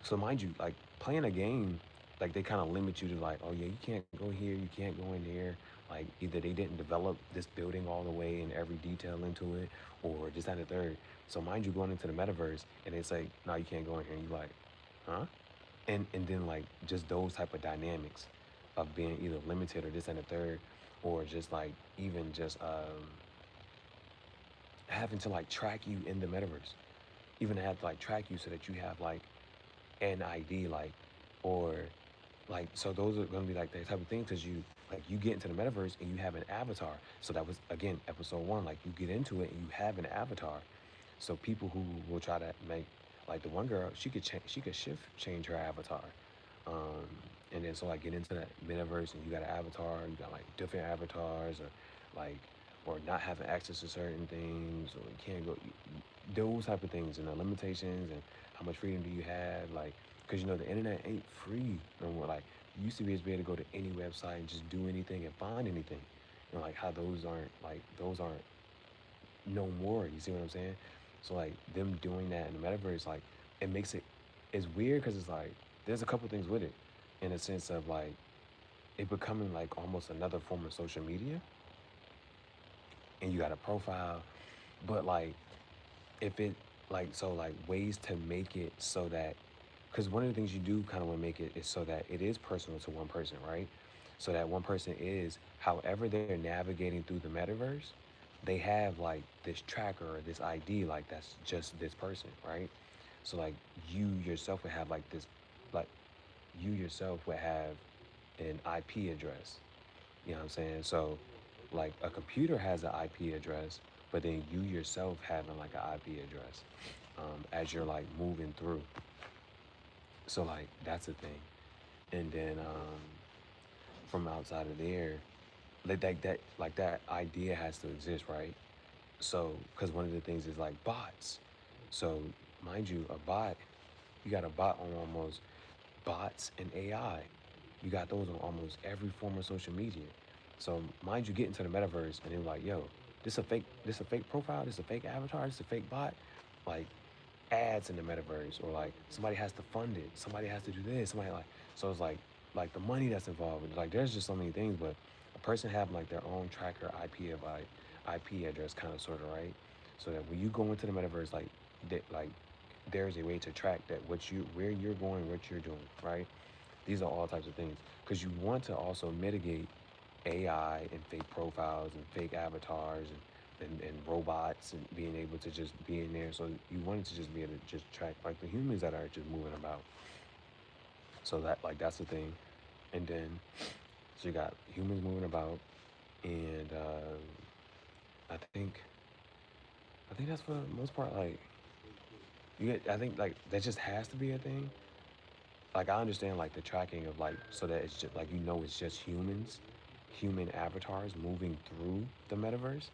so mind you, like playing a game, like they kind of limit you to like, oh yeah, you can't go here, you can't go in here. Like either they didn't develop this building all the way and every detail into it, or just that and the third. So mind you, going into the metaverse, and they say, no, you can't go in here. And you like, huh? And then like just those type of dynamics of being either limited or this and the third, or just like even just having to like track you in the metaverse, even have to like track you so that you have like an ID, like, or like, so those are going to be like that type of thing, because you get into the metaverse and you have an avatar. So that was again episode one, like you get into it and you have an avatar. So people who will try to make, like the one girl, she could shift change her avatar. um and then so like get into that metaverse, and you got an avatar, you got like different avatars, or like, or not having access to certain things, or you can't go, those type of things, and the limitations, and how much freedom do you have, like, because you know the internet ain't free no more. Like you used to be able to go to any website and just do anything and find anything. You know, like how those aren't no more. You see what I'm saying? So like them doing that in the metaverse, like it makes it, it's weird because it's like there's a couple things with it, in a sense of like it becoming like almost another form of social media, and you got a profile, but like if it, like, so like ways to make it so that, because one of the things you do kind of want to make it is so that it is personal to one person, right? So that one person is, however they're navigating through the metaverse, they have like this tracker or this ID, like that's just this person, right? So like you yourself would have like this, like you yourself would have an IP address. You know what I'm saying? So like a computer has an IP address, but then you yourself having like an IP address as you're like moving through. So like that's a thing. And then from outside of there, like that idea has to exist, right? So because one of the things is like bots. So mind you, a bot, you got a bot on almost bots and AI. You got those on almost every form of social media. So mind you, get into the metaverse and they're like, yo, this a fake profile, this a fake avatar, this a fake bot. Like ads in the metaverse, or like somebody has to fund it, somebody has to do this, somebody like, so it's like the money that's involved. Like there's just so many things, but a person having like their own tracker IP of like IP address kind of sort of right, so that when you go into the metaverse, like there's a way to track that what you where you're going, what you're doing, right? These are all types of things because you want to also mitigate AI and fake profiles and fake avatars and robots and being able to just be in there. So you wanted to just be able to just track like the humans that are just moving about. So that like that's the thing. And then so you got humans moving about, and I think I think that's for the most part. Like you get, I think like that just has to be a thing. Like I understand like the tracking of like so that it's just like it's just humans, human avatars moving through the metaverse.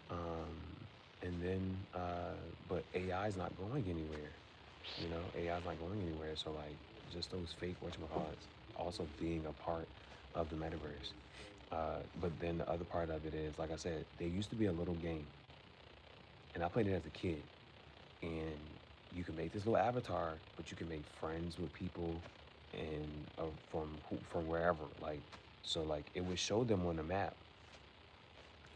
Um, and then, but AI is not going anywhere. AI is not going anywhere. So like, just those fake whatchamacallits also being a part of the metaverse. But then the other part of it is, like I said, there used to be a little game, and I played it as a kid. And you can make this little avatar, but you can make friends with people, and from wherever. Like, so like it would show them on the map,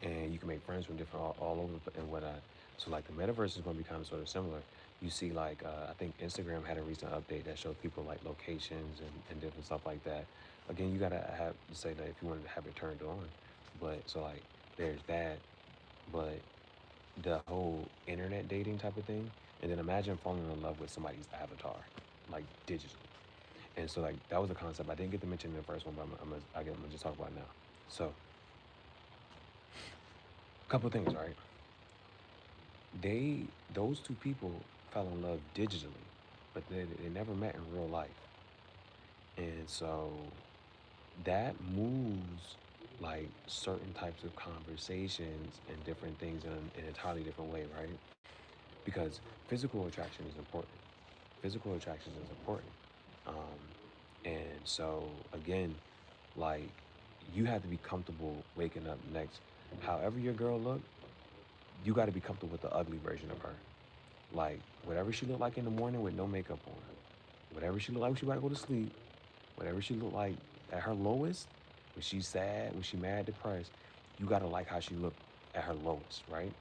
and you can make friends from different all over and whatnot. So like the metaverse is going to be kind of sort of similar. You see, like I think Instagram had a recent update that showed people like locations and different stuff like that. Again, you gotta have to say that if you wanted to have it turned on. But so like there's that, but the whole internet dating type of thing, and then imagine falling in love with somebody's avatar, like digitally. And so like that was a concept I didn't get to mention in the first one, but I'm gonna just talk about it now. So a couple of things, right? they those two people fell in love digitally, but they never met in real life. And so that moves like certain types of conversations and different things in an entirely different way, right? Because physical attraction is important. Physical attraction is important. Um, and so again, like you have to be comfortable waking up next. However your girl look, you got to be comfortable with the ugly version of her. Like whatever she looked like in the morning with no makeup on, whatever she looked like when she about to go to sleep, whatever she looked like at her lowest, when she's sad, when she mad, depressed, you gotta like how she looked at her lowest, right?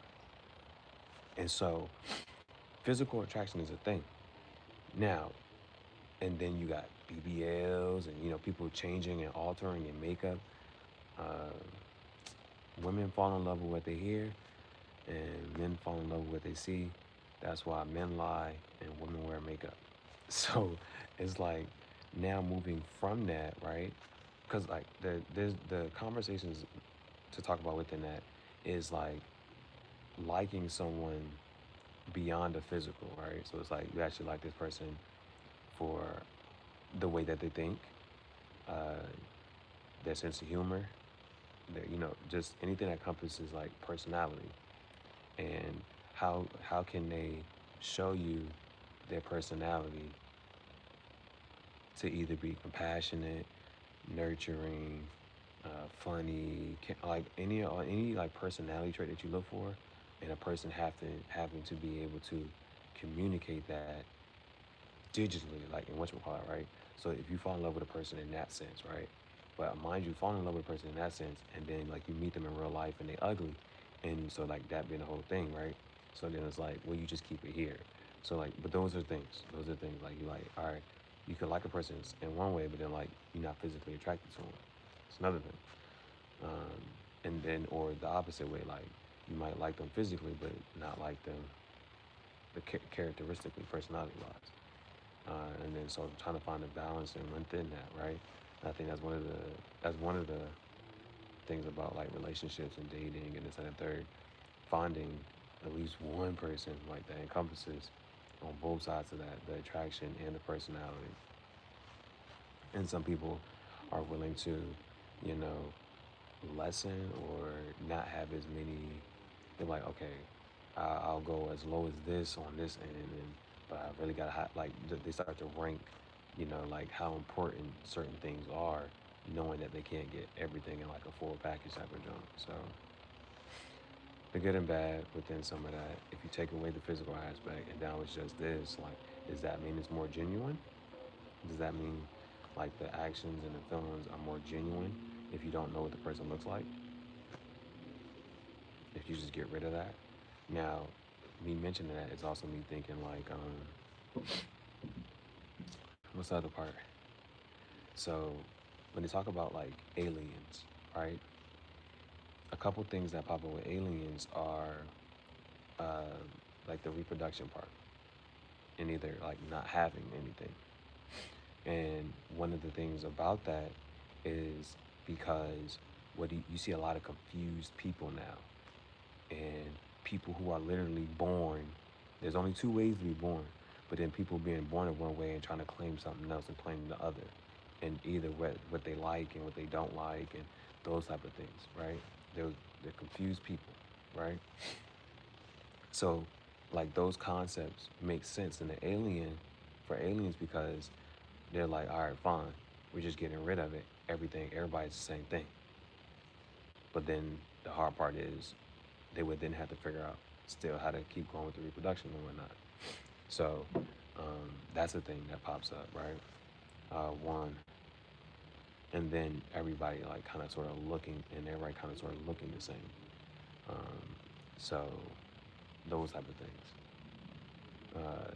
And so physical attraction is a thing. Now, and then you got BBLs and people changing and altering in makeup. Uh, Women fall in love with what they hear, and men fall in love with what they see. That's why men lie and women wear makeup. So it's like now moving from that, right? Because like there's the conversations to talk about within that is like liking someone beyond the physical, right? So it's like you actually like this person for the way that they think, uh, their sense of humor, just anything that encompasses like personality, and how can they show you their personality to either be compassionate, nurturing, funny, like any like personality trait that you look for, and a person having to be able to communicate that digitally, like in what you call it, right? So if you fall in love with a person in that sense, right? But mind you, falling in love with a person in that sense, and then like you meet them in real life and they ugly, and so like that being the whole thing, right? So then it's like, well, you just keep it here. So like, but those are things. Those are things like you like, all right, you could like a person in one way, but then like you're not physically attracted to them. It's another thing. Um, and then or the opposite way, like you might like them physically, but not like them characteristically, personality wise. And then so trying to find a balance and within that, right? And I think that's one of the things about like relationships and dating and this and the third, finding at least one person like that encompasses on both sides of that, the attraction and the personality. And some people are willing to, you know, lessen or not have as many. They're like, okay, I'll go as low as this on this end, and but I really gotta like they start to rank, you know, like how important certain things are, knowing that they can't get everything in like a full package type of junk. So the good and bad within some of that. If you take away the physical aspect and now it's just this, like, does that mean it's more genuine? Does that mean like the actions and the feelings are more genuine if you don't know what the person looks like? If you just get rid of that. Now, me mentioning that is also me thinking like, what's the other part? So when they talk about like aliens, right? A couple things that pop up with aliens are uh, like the reproduction part, and either like not having anything. And one of the things about that is because you see a lot of confused people now, and people who are literally born. There's only two ways to be born, but then people being born in one way and trying to claim something else and claiming the other, and either what they like and what they don't like and those type of things, right? They're confused people, right? So, like those concepts make sense in the for aliens because they're like, all right, fine, we're just getting rid of it. Everybody's the same thing. But then the hard part is they would then have to figure out still how to keep going with the reproduction and whatnot. So that's the thing that pops up, right? One, and then everybody like kind of sort of looking, and everybody kind of sort of looking the same. Um, so those type of things.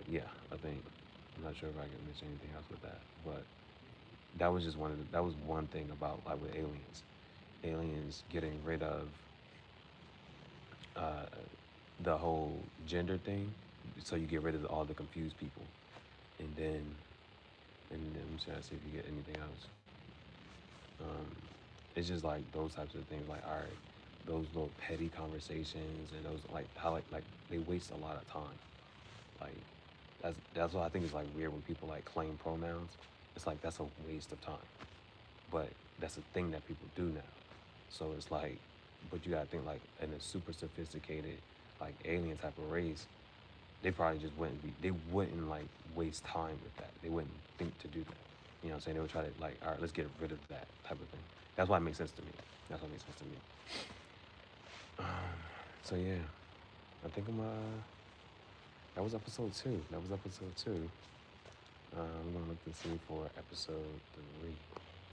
Yeah, I think I'm not sure if I can mention anything else with that, but that was just that was one thing about like with aliens getting rid of uh, the whole gender thing, so you get rid of all the confused people, and then I'm just trying to see if you get anything else. Um, it's just like those types of things, like all right, those little petty conversations and those like how like they waste a lot of time. Like that's what I think is like weird when people like claim pronouns. It's like that's a waste of time, but that's a thing that people do now. So it's like, but you gotta think like in a super sophisticated, like alien type of race, they probably just they wouldn't like waste time with that. They wouldn't think to do that. You know what I'm saying? They would try to like, all right, let's get rid of that type of thing. That's why it makes sense to me. That's what makes sense to me. So yeah, that was episode 2. That was episode 2. I'm gonna look to see for episode 3.